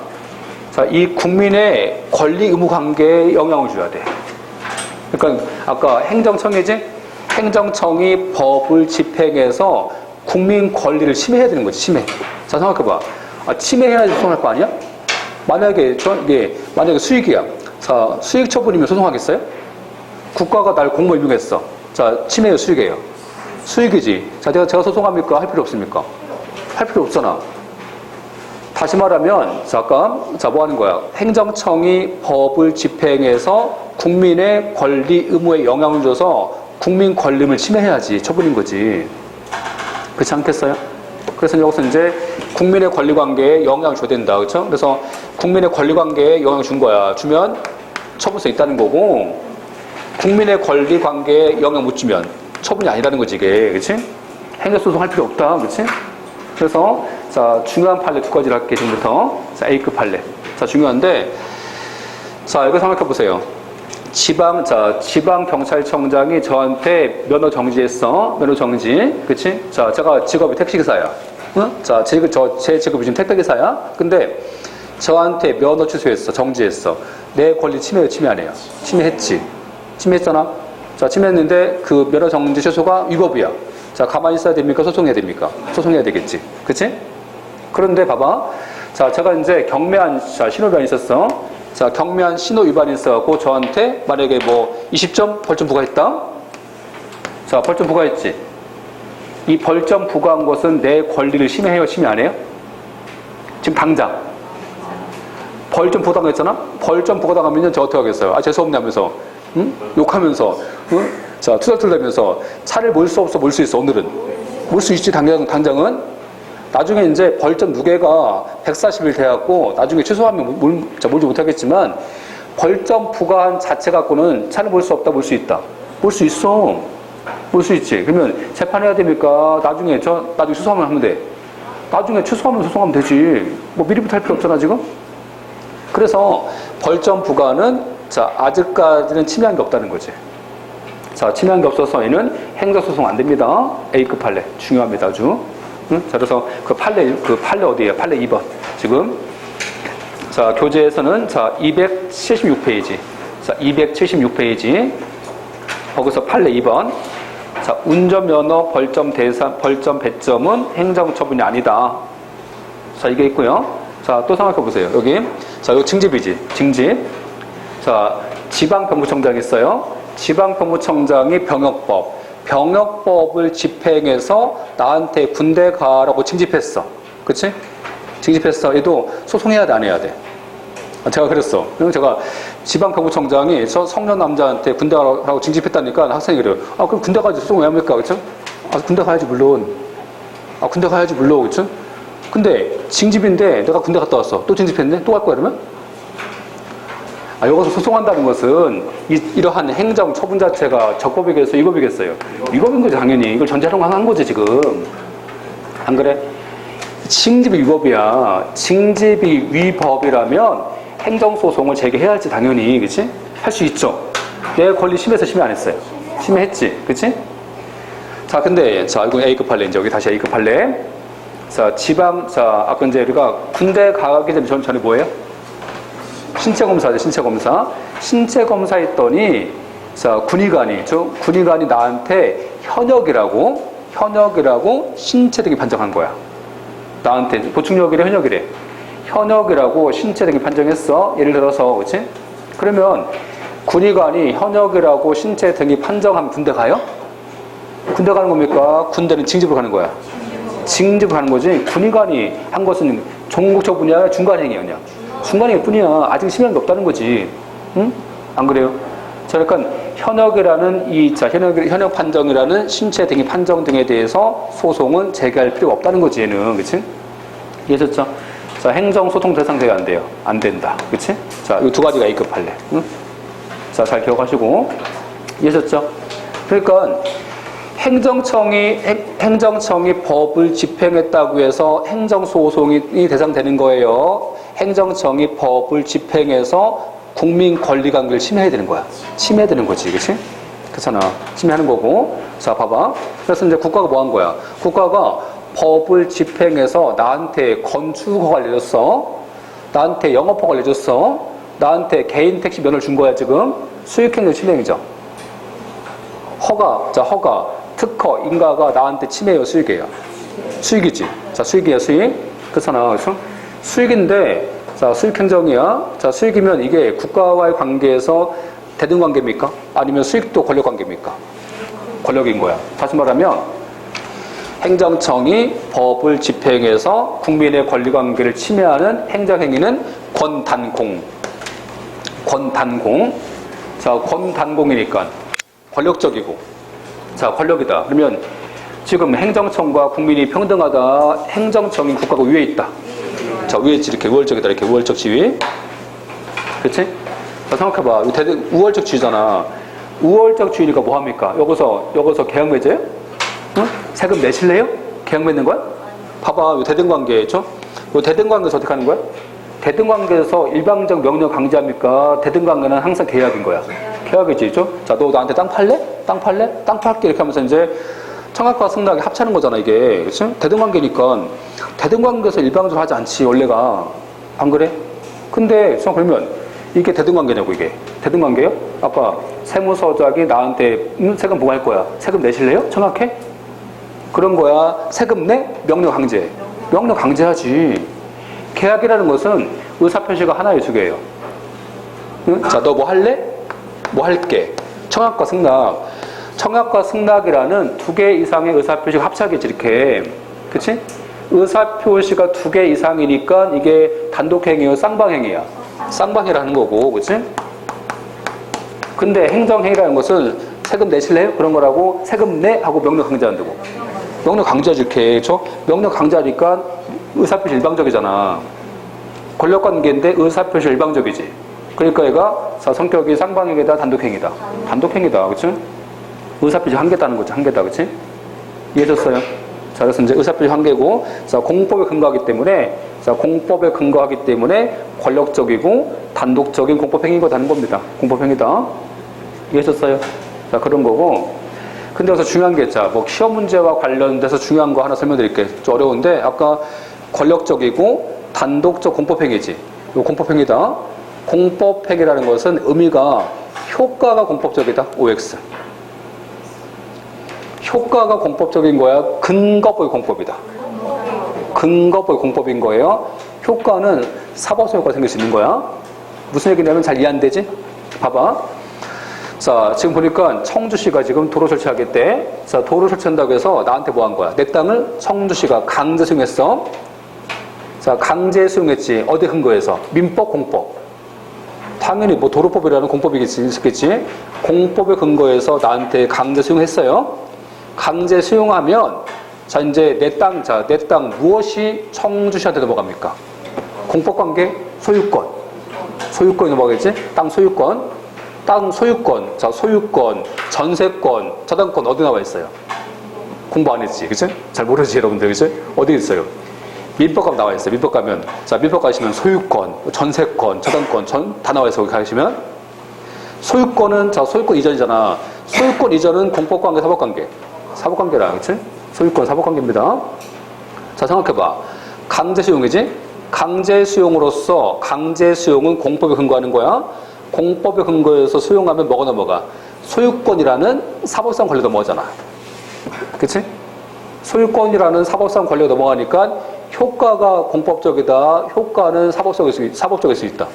A: 자, 이 국민의 권리 의무 관계에 영향을 줘야 돼. 그러니까, 아까 행정청이지? 행정청이 법을 집행해서 국민 권리를 침해해야 되는 거지, 침해. 자, 생각해봐. 침해해야지 소송할 거 아니야? 만약에 수익이야. 자, 수익 처분이면 소송하겠어요? 국가가 날 공무원 임용했어. 자, 침해예요, 수익이에요? 수익이지. 자, 제가 소송합니까? 할 필요 없습니까? 할 필요 없잖아. 다시 말하면, 뭐 하는 거야? 행정청이 법을 집행해서 국민의 권리, 의무에 영향을 줘서 국민 권리를 침해해야지 처분인 거지. 그렇지 않겠어요? 그래서 여기서 이제 국민의 권리 관계에 영향을 줘야 된다. 그렇죠? 그래서 국민의 권리 관계에 영향을 준 거야. 주면 처분성 있다는 거고, 국민의 권리 관계에 영향 못 주면 처분이 아니라는 거지, 이게. 그렇지? 행정소송 할 필요 없다. 그렇지? 그래서, 자, 중요한 판례 두 가지를 할게, 지금부터. 자, A급 판례. 자, 중요한데, 자, 이거 생각해 보세요. 지방경찰청장이 저한테 면허 정지했어. 면허 정지. 그치? 자, 제가 직업이 택시기사야. 응? 자, 제 직업이 지금 택배기사야. 근데 저한테 면허 취소했어. 정지했어. 내 권리 침해해요, 침해 안 해요? 침해했지. 침해했잖아? 자, 침해했는데 그 면허 정지 취소가 위법이야. 자, 가만히 있어야 됩니까? 소송해야 됩니까? 소송해야 되겠지. 그치? 그런데 봐봐. 자, 제가 이제 경매한 신호위반이 있었어. 자, 경매한 신호 위반이 있어갖고 저한테 만약에 20점 벌점 부과했다? 자, 벌점 부과했지. 이 벌점 부과한 것은 내 권리를 침해해요, 침해 안 해요? 지금 당장. 벌점 부과당했잖아? 벌점 부과당하면 저 어떻게 하겠어요? 죄송합니다 하면서, 응? 욕하면서, 응? 자, 투덜투덜하면서 차를 몰 수 없어, 몰 수 있어, 오늘은. 몰 수 있지, 당장은. 나중에 이제 벌점 무게가 140일 돼갖고 나중에 취소하면 몰지 못하겠지만, 벌점 부과한 자체 갖고는 차를 몰 수 없다, 몰 수 있다. 몰 수 있어. 몰 수 있지. 그러면 재판해야 됩니까? 나중에 취소하면 하면 돼. 나중에 취소하면 소송하면 되지. 미리부터 할 필요 없잖아, 지금? 그래서 벌점 부과는, 자, 아직까지는 침해한 게 없다는 거지. 자, 침해한 게 없어서 얘는 행정소송 안 됩니다. A급 판례. 중요합니다, 아주. 응? 자, 그래서 그 판례 어디에요? 판례 2번. 지금. 자, 교재에서는, 자, 276페이지. 자, 276페이지. 거기서 판례 2번. 자, 운전면허 벌점 배점은 행정처분이 아니다. 자, 이게 있고요. 자, 또 생각해 보세요. 여기. 자, 이거 징집이지. 징집. 자, 지방병무청장이 있어요. 지방병무청장이 병역법 병역법을 집행해서 나한테 군대 가라고 징집했어. 그치? 징집했어. 얘도 소송해야 돼, 안 해야 돼? 제가 그랬어. 제가 지방병구청장이 저 성년 남자한테 군대 가라고 징집했다니까 학생이 그래요. 아, 그럼 군대 가야지. 소송 왜 합니까? 그쵸? 아, 군대 가야지, 물론. 아, 군대 가야지, 물론. 그쵸? 근데 징집인데 내가 군대 갔다 왔어. 또 징집했네? 또 갈 거야, 그러면? 아, 여기서 소송한다는 것은 이러한 행정 처분 자체가 적법이겠어요? 위법이겠어요? 위법인 거지, 당연히. 이걸 전제활용한 거지, 지금. 안 그래? 징집이 위법이야. 징집이 위법이라면 행정소송을 제기해야 할지 당연히, 그치? 할 수 있죠. 내 권리 심해서 심해 안 했어요. 심해했지, 그치? 자, 근데, 자, 이거 A급 할래. 이제 여기 다시 A급 할래. 자, 자, 아까 이제 우리가 군대 가기 전에 뭐예요? 신체검사죠, 신체검사. 신체검사 했더니, 자, 군의관이 나한테 현역이라고 신체등이 판정한 거야. 나한테, 보충역이래, 현역이래. 현역이라고 신체등이 판정했어. 예를 들어서, 그치? 그러면, 군의관이 현역이라고 신체등이 판정하면 군대 가요? 군대 가는 겁니까? 군대는 징집으로 가는 거야. 징집으로 가는 거지. 군의관이 한 것은 종국적 분야야, 중간행위였냐? 중간행위 뿐이야. 아직 심의한 게 없다는 거지. 응? 안 그래요? 자, 그러니까 현역이라는 현역 판정이라는 신체 등의 판정 등에 대해서 소송은 제기할 필요가 없다는 거지, 얘는. 그치? 이해졌죠? 자, 행정소송 대상 돼야 안 돼요? 안 된다. 그치? 자, 이 두 가지가 A급 판례. 응? 자, 잘 기억하시고. 이해졌죠? 그러니까, 행정청이 법을 집행했다고 해서 행정소송이 대상되는 거예요. 행정청이 법을 집행해서 국민 권리관계를 침해해야 되는 거야. 침해해야 되는 거지, 그치? 그렇잖아. 침해하는 거고. 자, 봐봐. 그래서 이제 국가가 뭐 한 거야? 국가가 법을 집행해서 나한테 건축허가를 내줬어. 나한테 영업허가를 내줬어. 나한테 개인 택시 면허를 준 거야, 지금. 수익행정 침해행위죠. 허가. 특허, 인가가 나한테 침해예요, 수익이에요? 수익이지. 자, 수익이에요, 수익. 그렇잖아. 그래서 수익인데, 자, 수익행정이야. 자, 수익이면 이게 국가와의 관계에서 대등관계입니까? 아니면 수익도 권력관계입니까? 권력인 거야. 다시 말하면, 행정청이 법을 집행해서 국민의 권리관계를 침해하는 행정행위는 권단공. 자, 권단공이니까 권력적이고. 자, 권력이다. 그러면 지금 행정청과 국민이 평등하다. 행정청이 국가가 위에 있다. 자, 위에 있지. 이렇게 우월적이다. 이렇게 우월적 지위. 그치? 자, 생각해봐. 우월적 지위잖아. 우월적 지위니까 뭐 합니까? 여기서 계약 맺어요? 응? 세금 내실래요? 계약 맺는 거야? 봐봐. 요 대등관계죠? 요 대등관계에서 어떻게 하는 거야? 대등관계에서 일방적 명령 강제합니까? 대등관계는 항상 계약인 거야. 계약이지, 자, 너 나한테 땅 팔래? 땅 팔게. 이렇게 하면서 이제 청약과 승낙이 합치는 거잖아, 이게. 그치? 대등관계니까. 대등관계에서 일방적으로 하지 않지, 원래가. 안 그래? 근데, 그러면 이게 대등관계냐고, 이게. 대등관계요? 아까 세무서장이 나한테 세금 보고할 거야. 세금 내실래요? 청약해? 그런 거야. 세금 내? 명령 강제. 명령 강제하지. 계약이라는 것은 의사표시가 하나의 두 개예요. 응? 자, 너 뭐 할래? 뭐 할게. 청약과 승낙. 청약과 승낙이라는 두 개 이상의 의사표시가 합쳐야겠지, 이렇게. 그치? 의사표시가 두 개 이상이니까 이게 단독행위요, 쌍방행위야. 쌍방이라는 거고, 그치? 근데 행정행위라는 것은 세금 내실래요? 그런 거라고 세금 내? 하고 명령 강제한다고. 명령 강제하지, 이렇게. 그쵸? 명령 강제하니까 의사표시 일방적이잖아. 권력관계인데 의사표시 일방적이지. 그러니까 얘가 성격이 쌍방행위다, 단독행위다. 단독행위다, 그치? 의사표시 한계다는 거지, 한계다, 그치? 이해졌어요? 자, 그래서 이제 의사표시 한계고, 자, 공법에 근거하기 때문에, 권력적이고, 단독적인 공법행위가 되는 겁니다. 공법행위다. 이해졌어요? 자, 그런 거고. 근데 여기서 중요한 게, 자, 뭐, 시험 문제와 관련돼서 중요한 거 하나 설명드릴게요. 좀 어려운데, 아까 권력적이고, 단독적 공법행위지. 이거 공법행위다. 공법행위라는 것은 의미가 효과가 공법적이다. OX. 효과가 공법적인 거야. 근거법이 공법이다. 근거법이 공법인 거예요. 효과는 사법성 효과가 생길 수 있는 거야. 무슨 얘기냐면 잘 이해 안 되지? 봐봐. 자, 지금 보니까 청주시가 지금 도로 설치하겠대. 자, 도로 설치한다고 해서 나한테 뭐 한 거야? 내 땅을 청주시가 강제 수용했어. 자, 강제 수용했지. 어디 근거에서? 민법, 공법. 당연히 뭐 도로법이라는 공법이겠지. 공법의 근거에서 나한테 강제 수용했어요. 강제 수용하면 자, 이제 내 땅 무엇이 청주시한테 넘어갑니까? 공법관계, 소유권. 소유권이 넘어가겠지? 땅 소유권. 땅 소유권, 자, 소유권, 전세권, 저당권 어디 나와 있어요? 공부 안 했지, 그치? 잘 모르지, 여러분들, 그치? 어디 있어요? 민법 가면 나와 있어요. 민법 가면, 자, 민법 가시면 소유권, 전세권, 저당권, 다 나와 있어요. 거기 가시면. 소유권은, 자, 소유권 이전이잖아. 소유권 이전은 공법관계, 사법관계. 사법관계라, 그치? 소유권, 사법관계입니다. 자, 생각해봐. 강제 수용이지? 강제 수용으로서, 강제 수용은 공법에 근거하는 거야. 공법의 근거에서 수용하면 뭐가 넘어가? 소유권이라는 사법상 권리가 넘어가잖아. 그치? 소유권이라는 사법상 권리가 넘어가니까 효과가 공법적이다. 효과는 사법적일 수 있다.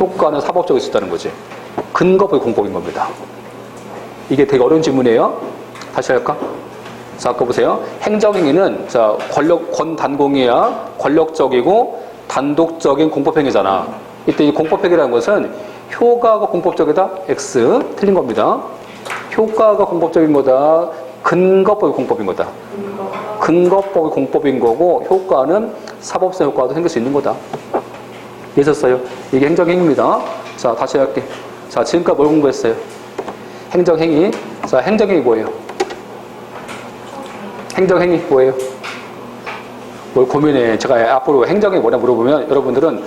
A: 효과는 사법적일 수 있다는 거지. 근거법이 공법인 겁니다. 이게 되게 어려운 질문이에요. 다시 할까? 자, 아까 보세요. 행정행위는, 자, 권단공이야. 권력적이고 단독적인 공법행위잖아. 이때 이 공법행위라는 것은 효과가 공법적이다? X. 틀린 겁니다. 효과가 공법적인 거다. 근거법이 공법인 거다. 근거법이 공법인 거고 효과는 사법상 효과도 생길 수 있는 거다. 이해하셨어요? 이게 행정행위입니다. 자, 다시 할게. 자, 지금까지 뭘 공부했어요? 행정행위. 자, 행정행위 뭐예요? 행정행위 뭐예요? 뭘 고민해. 제가 앞으로 행정행위 뭐냐 물어보면 여러분들은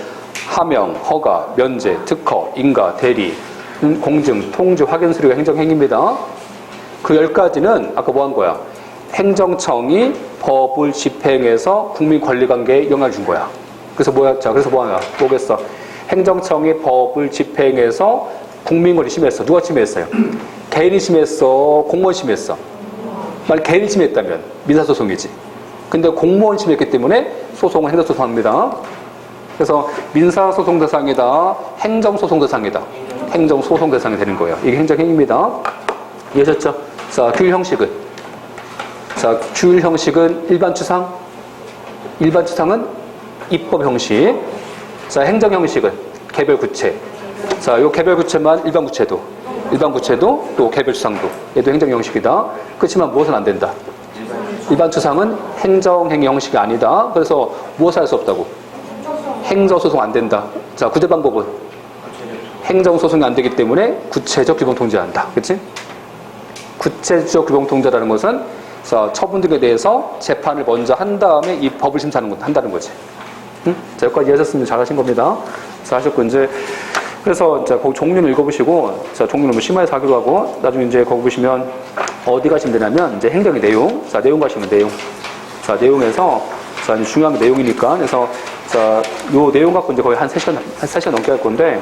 A: 하명, 허가, 면제, 특허, 인가, 대리, 공증, 통지, 확인 서류가 행정행위입니다. 그 10가지는 아까 뭐 한 거야? 행정청이 법을 집행해서 국민 권리관계에 영향을 준 거야. 그래서 뭐야? 자, 그래서 뭐 하냐? 뭐겠어? 행정청이 법을 집행해서 국민 권리 침해했어. 누가 침해했어요? 개인이 침해했어? 공무원 침해했어? 만약 개인이 침해했다면 민사소송이지. 근데 공무원이 침해했기 때문에 소송은 행정소송합니다. 그래서 민사소송 대상이다, 행정소송 대상이다. 행정소송 대상이 되는 거예요. 이게 행정행위입니다. 이해하셨죠? 자, 규율 형식은? 자, 규율 형식은 일반 추상? 일반 추상은 입법 형식. 자, 행정 형식은? 개별 구체. 자, 요 개별 구체만 일반 구체도 또 개별 추상도. 얘도 행정 형식이다. 그렇지만 무엇은 안 된다? 일반 추상은 행정행위 형식이 아니다. 그래서 무엇을 할 수 없다고? 행정소송 안 된다. 자, 구제 방법은? 행정소송이 안 되기 때문에 구체적 규범 통제한다. 그치? 구체적 규범 통제라는 것은 자, 처분 등에 대해서 재판을 먼저 한 다음에 이 법을 한다는 거지. 응? 자, 여기까지 이해하셨으면 잘하신 겁니다. 자, 하셨고, 이제, 그래서, 자, 거기 종류는 읽어보시고, 자, 종류는 뭐 심화해서 하기로 하고, 나중에 이제 거기 보시면 어디 가시면 되냐면, 이제 행정의 내용. 자, 내용 가시면 내용. 자, 내용에서, 자, 이제 중요한 게 내용이니까. 그래서, 자, 요 내용 갖고 이제 거의 한 3시간 넘게 할 건데,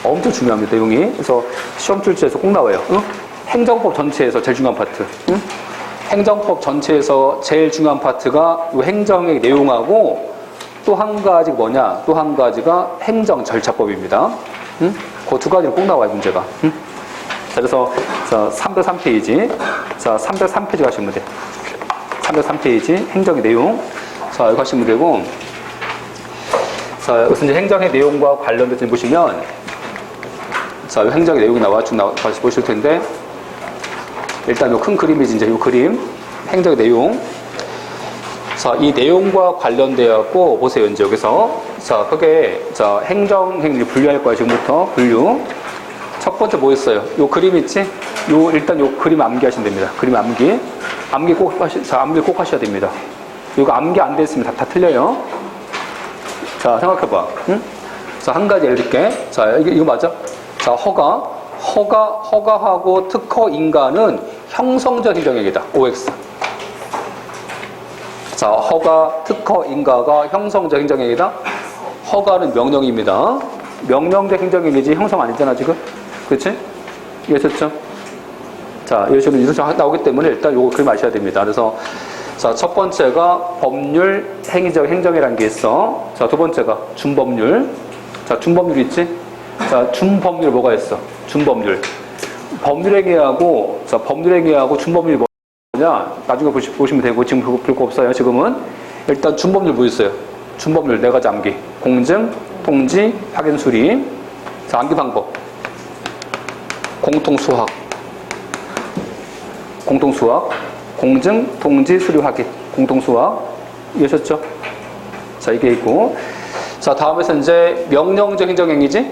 A: 엄청 중요합니다, 내용이. 그래서 시험 출제에서 꼭 나와요. 응? 행정법 전체에서 제일 중요한 파트. 응? 행정법 전체에서 제일 중요한 파트가 요 행정의 내용하고 또 한 가지가 뭐냐? 또 한 가지가 행정절차법입니다. 응? 그 두 가지는 꼭 나와요, 문제가. 응? 자, 그래서 자, 303페이지. 자, 303페이지 가시면 돼. 303페이지 행정의 내용. 자, 여기 가시면 되고. 자, 여기서 이제 행정의 내용과 관련돼서 보시면 자, 이 행정의 내용이 쭉 다시 보실 텐데 일단 이 큰 그림이지, 이제 이 그림. 행정의 내용. 자, 이 내용과 관련되었고, 보세요, 이제 여기서. 자, 그게, 자, 행정행위 분류할 거야, 지금부터. 분류. 첫 번째 뭐 있어요? 요 그림 있지? 일단 요 그림 암기하시면 됩니다. 그림 암기. 암기 꼭 하셔야 됩니다. 이거 암기 안 돼 있으면 다 틀려요. 자, 생각해봐. 응? 자, 한 가지 예를 들게. 자, 이거 맞아? 자, 허가하고 특허 인가는 형성적 행정행위다. OX. 자, 허가, 특허 인가가 형성적 행정행위다. 허가는 명령입니다. 명령적 행정행위지 형성 아니잖아, 지금. 그렇지? 이해하셨죠? 자, 이런 식으로 이런 나오기 때문에 일단 요거 그림 아셔야 됩니다. 그래서 자, 첫 번째가 법률, 행위적 행정이라는 게 있어. 자, 두 번째가 준법률. 자, 준법률 있지? 자, 준법률 뭐가 있어? 준법률. 법률행위하고, 자, 법률행위하고 준법률이 뭐냐? 나중에 보시면 되고, 지금 볼 거 없어요, 지금은. 일단 준법률 뭐 있어요? 준법률 네 가지 암기. 공증, 통지, 확인, 수리. 자, 암기 방법. 공통수학. 공통수학. 공증, 통지, 수리, 확인. 공통수학. 이해하셨죠? 자, 이게 있고. 자, 다음에서 이제 명령적 행정행위지?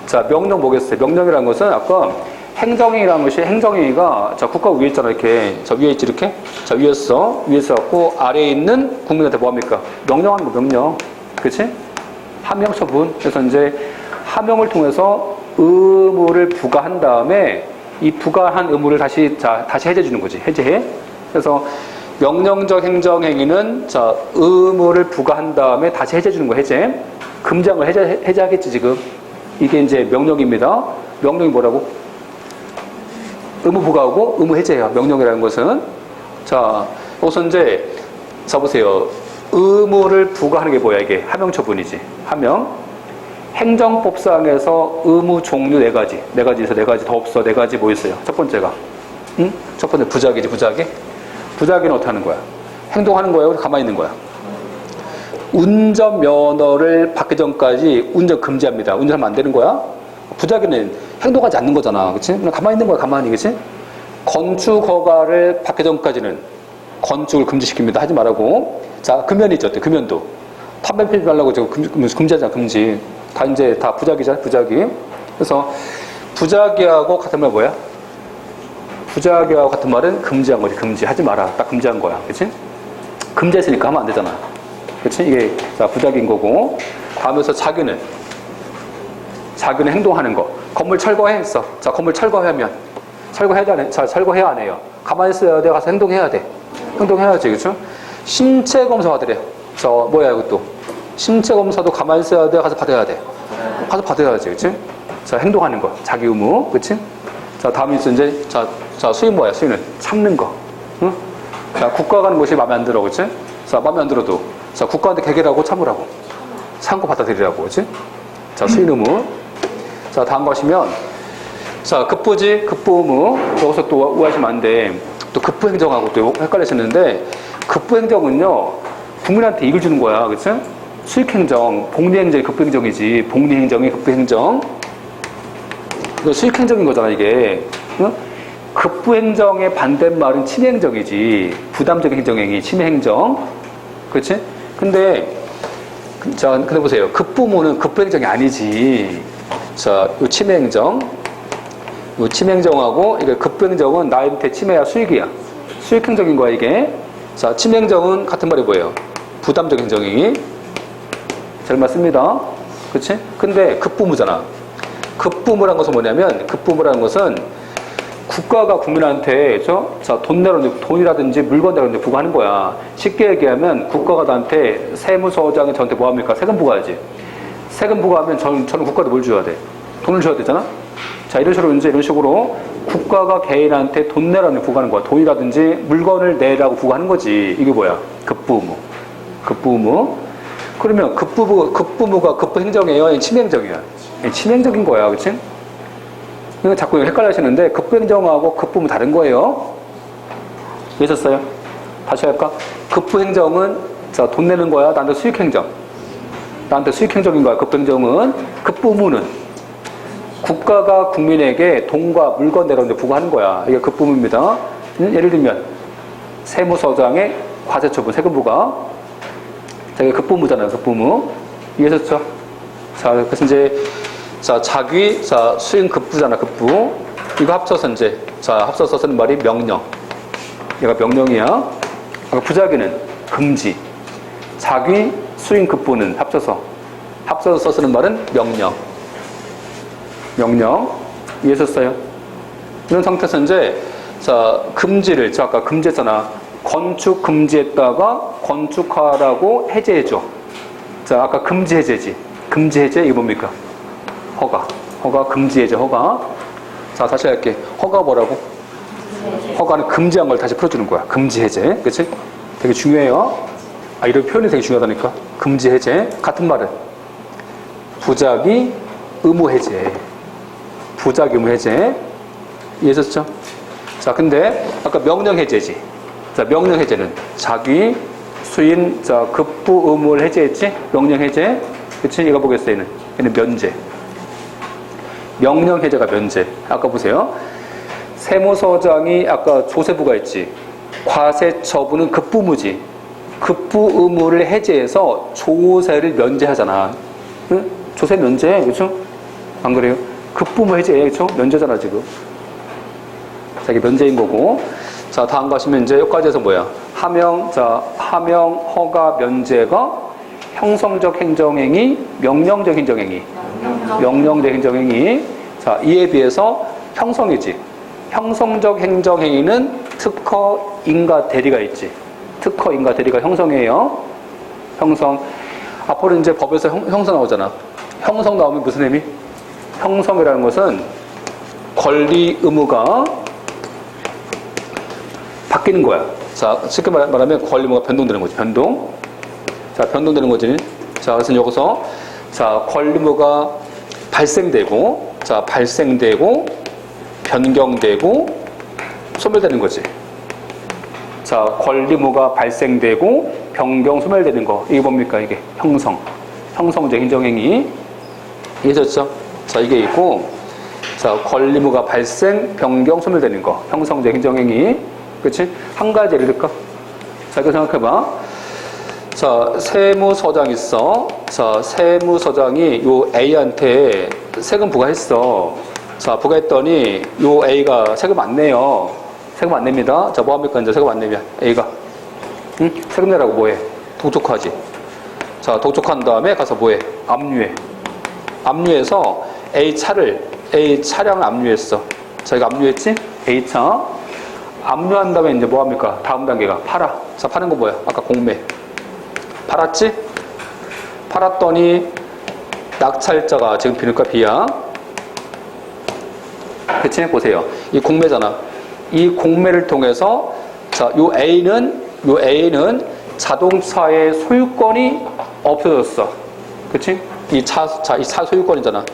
A: 자, 명령 뭐겠어요? 명령이라는 것은 아까 행정행위라는 것이 행정행위가 자, 국가 위에 있잖아, 이렇게. 자, 위에 있지, 이렇게. 자, 위에서 갖고 아래에 있는 국민한테 뭐 합니까? 명령하는 거, 명령. 그치? 하명 처분. 그래서 이제 하명을 통해서 의무를 부과한 다음에 이 부과한 의무를 다시 해제해 주는 거지. 해제해. 그래서 명령적 행정행위는 자, 의무를 부과한 다음에 다시 해제해 주는 거, 해제. 금지한 걸 해제하겠지, 지금. 이게 이제 명령입니다. 명령이 뭐라고? 의무 부과하고 의무 해제예요. 명령이라는 것은. 자, 우선 이제, 자, 보세요. 의무를 부과하는 게 뭐야, 이게? 하명 처분이지. 하명. 행정법상에서 의무 종류 네 가지. 네 가지에서 네 가지 더 없어. 네 가지 뭐 있어요? 첫 번째가. 응? 첫 번째 부작이지, 부작이. 부작위는 어떻게 하는 거야? 행동하는 거야? 가만히 있는 거야? 운전면허를 받기 전까지 운전 금지합니다. 운전하면 안 되는 거야? 부작위는 행동하지 않는 거잖아. 그치? 그냥 가만히 있는 거야, 가만히. 그치? 건축 허가를 받기 전까지는 건축을 금지시킵니다. 하지 말라고. 자, 금연이 있죠. 금연도. 담배 피우지 말라고 금지하잖아, 금지. 다 이제 다 부작위잖아, 부작위. 그래서 부작위하고 같은 말 뭐야? 부작위하고 같은 말은 금지한 거지, 금지. 하지 마라. 딱 금지한 거야. 그치? 금지했으니까 하면 안 되잖아. 그치? 이게, 자, 부작위인 거고. 다음에서 자규는 행동하는 거. 건물 철거해 했어. 자, 건물 철거하면. 철거해야 안 해요. 가만히 있어야 돼. 가서 행동해야 돼. 행동해야지. 그쵸? 신체 검사 받으래. 뭐야, 이것도. 신체 검사도 가만히 있어야 돼. 가서 받아야 돼. 가서 받아야지. 그치? 자, 행동하는 거. 자기 의무. 그치? 자, 다음에 이제, 자, 수위 뭐야? 수위는 참는 거. 응? 자, 국가가 하는 것이 마음에 안 들어. 그치? 자, 마음에 안 들어도. 자, 국가한테 개결하고 참으라고. 참고 받아들이라고. 그치? 자, 수위 의무. 자, 다음 가시면, 자, 급부지, 급부의무. 여기서 또 오해하시면 안 돼. 또 급부행정하고 또 헷갈리셨는데, 급부행정은요, 국민한테 이익을 주는 거야. 그치? 수익행정, 복리행정이 급부행정이지. 복리행정이 급부행정. 이거 수익행정인 거잖아, 이게. 응? 급부행정의 반대말은 침해행정이지. 부담적 행정행위, 침해행정. 그치? 근데 보세요. 급부무는 급부행정이 아니지. 자, 요 침해행정. 요 침해행정하고, 이게 급부행정은 나한테 침해야 수익이야. 수익행정인 거야, 이게. 자, 침해행정은 같은 말이 뭐예요? 부담적 행정행위. 잘 맞습니다. 그치? 근데 급부무잖아. 급부무라는 것은 뭐냐면, 급부무라는 것은 국가가 국민한테 돈이라든지 물건이라든지 부과하는 거야. 쉽게 얘기하면 국가가 나한테 세무서장이 저한테 뭐 합니까? 세금 부과하지. 세금 부과하면 저는 국가도 뭘 줘야 돼? 돈을 줘야 되잖아? 자, 이런 식으로 국가가 개인한테 돈 내라는 부과하는 거야. 돈이라든지 물건을 내라고 부과하는 거지. 이게 뭐야? 급부의무. 급부의무. 그러면 급부무가 급부행정이에요? 아니면 침해행정이야? 침해행정인 거야. 그치? 그러니까 자꾸 헷갈리시는데 급부행정하고 급부무 다른 거예요. 이해하셨어요? 다시 할까? 급부행정은 자, 돈 내는 거야. 나한테 수익행정. 나한테 수익행정인 거야. 급부행정은. 급부무는 국가가 국민에게 돈과 물건 내라고 부과하는 거야. 이게 급부무입니다. 예를 들면 세무서장의 과세처분, 세금부가 자, 이게 급부무잖아요. 급부무. 이해하셨죠? 자, 그래서 이제 자, 자귀, 자, 수행 급부잖아, 급부. 이거 합쳐서 이제, 자, 합쳐서 쓰는 말이 명령. 얘가 명령이야. 부작위는 금지. 자귀, 수행 급부는 합쳐서 쓰는 말은 명령. 명령. 이해하셨어요? 이런 상태에서 이제, 자, 금지를, 자, 아까 금지했잖아. 건축 금지했다가 건축하라고 해제해줘. 자, 아까 금지 해제지. 금지 해제, 이게 뭡니까? 허가, 금지 해제, 허가. 자, 다시 할게. 허가 뭐라고? 허가는 금지한 걸 다시 풀어주는 거야. 금지 해제. 그치? 되게 중요해요. 아, 이런 표현이 되게 중요하다니까. 금지 해제. 같은 말은 부작위 의무 해제. 부작위 의무 해제. 이해하셨죠? 자, 근데 아까 명령 해제지. 자, 명령 해제는 자기 수인 자 급부 의무를 해제했지? 명령 해제. 그치? 이거 보겠어요. 얘는 면제. 명령 해제가 면제. 아까 보세요. 세무서장이 아까 조세부가 있지. 과세처분은 급부무지. 급부 의무를 해제해서 조세를 면제하잖아. 응? 조세 면제, 그렇죠? 안 그래요? 급부무 해제, 그렇죠? 면제잖아 지금. 자, 이게 면제인 거고. 자, 다음 가시면 이제 여기까지 해서 뭐야? 하명, 자, 하명, 허가, 면제가 형성적 행정행위, 명령적 행정행위. 명령적 행정행위. 자, 이에 비해서 형성이지. 형성적 행정행위는 특허, 인가, 대리가 있지. 특허, 인가, 대리가 형성이에요. 형성. 앞으로 이제 법에서 형성 나오잖아. 형성 나오면 무슨 의미? 형성이라는 것은 권리, 의무가 바뀌는 거야. 자, 쉽게 말하면 권리, 의무가 변동되는 거지. 변동. 자, 변동되는 거지. 자, 그래서 여기서 자, 권리, 의무가 발생되고, 자, 발생되고, 변경되고, 소멸되는 거지. 자, 권리, 의무가 발생되고, 변경, 소멸되는 거. 이게 뭡니까? 이게 형성. 형성적 행정행위. 이해졌죠? 자, 이게 있고, 자, 권리, 의무가 발생, 변경, 소멸되는 거. 형성적 행정행위. 그치? 한 가지 예를 들까? 자, 이거 생각해봐. 자, 세무서장 있어. 자, 세무서장이 요 A한테 세금 부과했어. 자, 부과했더니 요 A가 세금 안 내요. 세금 안 냅니다. 자, 뭐 합니까? 이제 세금 안 내면 A가. 응? 세금 내라고 뭐해? 독촉하지. 자, 독촉한 다음에 가서 뭐해? 압류해. 압류해서 A 차량을 압류했어. 자, 이거 압류했지? A차. 압류한 다음에 이제 뭐 합니까? 다음 단계가 팔아. 자, 파는 거 뭐야? 아까 공매. 팔았지? 팔았더니 낙찰자가 지금 B일까 B야? 그치? 보세요. 이 공매잖아. 이 공매를 통해서 자, 요 A는 자동차의 소유권이 없어졌어. 그치? 이 차 소유권이잖아.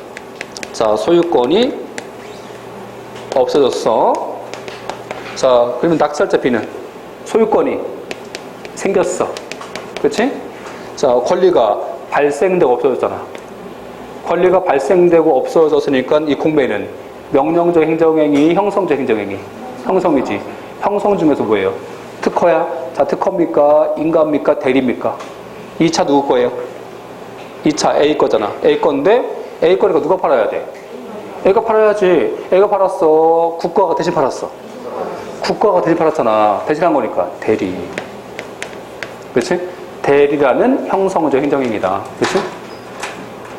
A: 자, 소유권이 없어졌어. 자, 그러면 낙찰자 B는 소유권이 생겼어. 그치? 자, 권리가 발생되고 없어졌잖아. 권리가 발생되고 없어졌으니까 이 공매는 명령적 행정행위, 형성적 행정행위. 형성이지. 형성 중에서 뭐예요? 특허야? 자, 특허입니까? 인가입니까? 대리입니까? 이 차 누구 거예요? 이 차 A 거잖아. A 건데 A 거니까 누가 팔아야 돼? A가 팔아야지. A가 팔았어. 국가가 대신 팔았어. 국가가 대신 팔았잖아. 대신한 거니까 대리. 그렇지? 대리라는 형성적 행정행위다. 그렇지?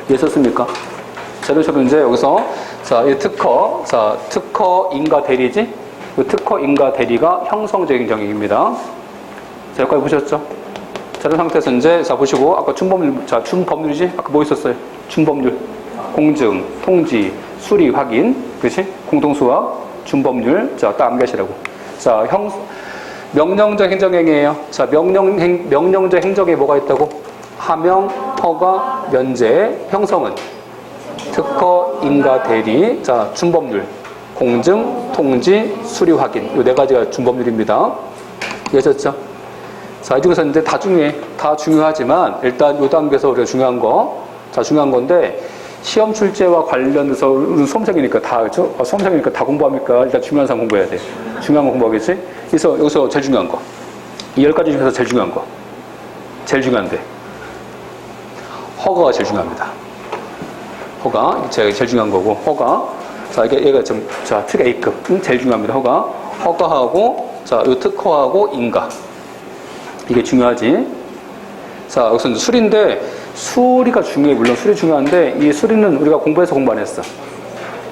A: 이해했습니까? 자, 그래서 이제 여기서 자, 이 특허, 자, 특허 인가 대리지? 이 특허 인가 대리가 형성적 행정행위입니다. 자, 여기까지 보셨죠? 자, 이런 상태에서 이제 자 보시고 아까 준법률, 자, 준법률이지? 아까 뭐 있었어요? 준법률, 공증, 통지, 수리, 확인, 그렇지? 공동수학, 준법률, 자, 딱 암기하시라고. 자, 명령적 행정행위예요. 자, 명령적 행정에 뭐가 있다고? 하명, 허가, 면제, 형성은 특허, 인가, 대리. 자, 준법률, 공증, 통지, 수리, 확인. 이 네 가지가 준법률입니다. 이해하셨죠? 자, 이 중에서 이제 다 중요해. 다 중요하지만 일단 이 단계에서 우리가 중요한 거, 자, 중요한 건데 시험 출제와 관련해서 수험생이니까 다, 그렇죠? 수험생이니까 다 공부합니까? 일단 중요한 사람 공부해야 돼. 중요한 거 공부하겠지? 그래서 여기서 제일 중요한 거. 이 10가지 중에서 제일 중요한 거. 제일 중요한데. 허가가 제일 중요합니다. 허가. 제일 중요한 거고, 허가. 자, 얘가 좀, 자, 특 A급. 제일 중요합니다. 허가. 허가하고, 자, 요 특허하고 인가. 이게 중요하지. 자, 여기서 이제 수리인데, 수리가 중요해. 물론 수리 중요한데, 이 수리는 우리가 공부해서 공부 안 했어.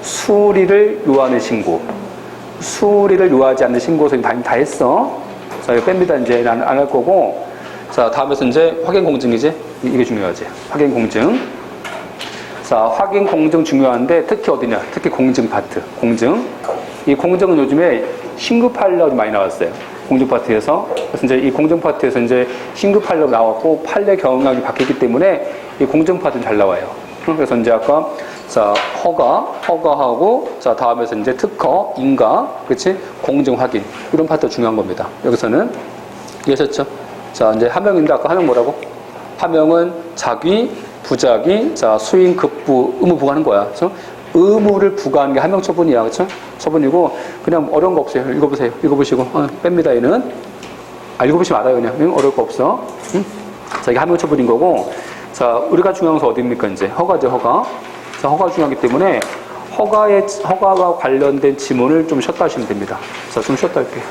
A: 수리를 요하는 신고. 수리를 요하지 않는 신고서 다 했어. 자, 이거 뺍니다. 이제 안 할 거고. 자, 다음에서 이제 확인 공증이지? 이게 중요하지. 확인 공증. 자, 확인 공증 중요한데, 특히 어디냐? 특히 공증 파트. 공증. 이 공증은 요즘에 신규 판례가 많이 나왔어요. 공증 파트에서. 그래서 이제 이 공증 파트에서 이제 신규 판례가 나왔고, 판례 경향이 바뀌기 때문에 이 공증 파트는 잘 나와요. 그래서 이제 아까 자, 허가하고, 자, 다음에서 이제 특허, 인가, 그치? 공증 확인. 이런 파트 중요한 겁니다. 여기서는. 이해하셨죠? 자, 이제 하명인데, 아까 하명 뭐라고? 하명은 자기, 부자기, 자, 수인, 급부, 의무 부과하는 거야. 그쵸? 의무를 부과하는 게 하명 처분이야. 그쵸? 처분이고, 그냥 어려운 거 없어요. 읽어보세요. 읽어보시고. 뺍니다, 얘는. 읽어보시면 알아요, 그냥. 어려울 거 없어. 응? 자, 이게 하명 처분인 거고, 자, 우리가 중요한 것은 어디입니까, 이제? 허가죠, 허가. 자, 허가 중요하기 때문에 허가와 관련된 지문을 좀 쉬었다 하시면 됩니다. 자, 좀 쉬었다 할게요.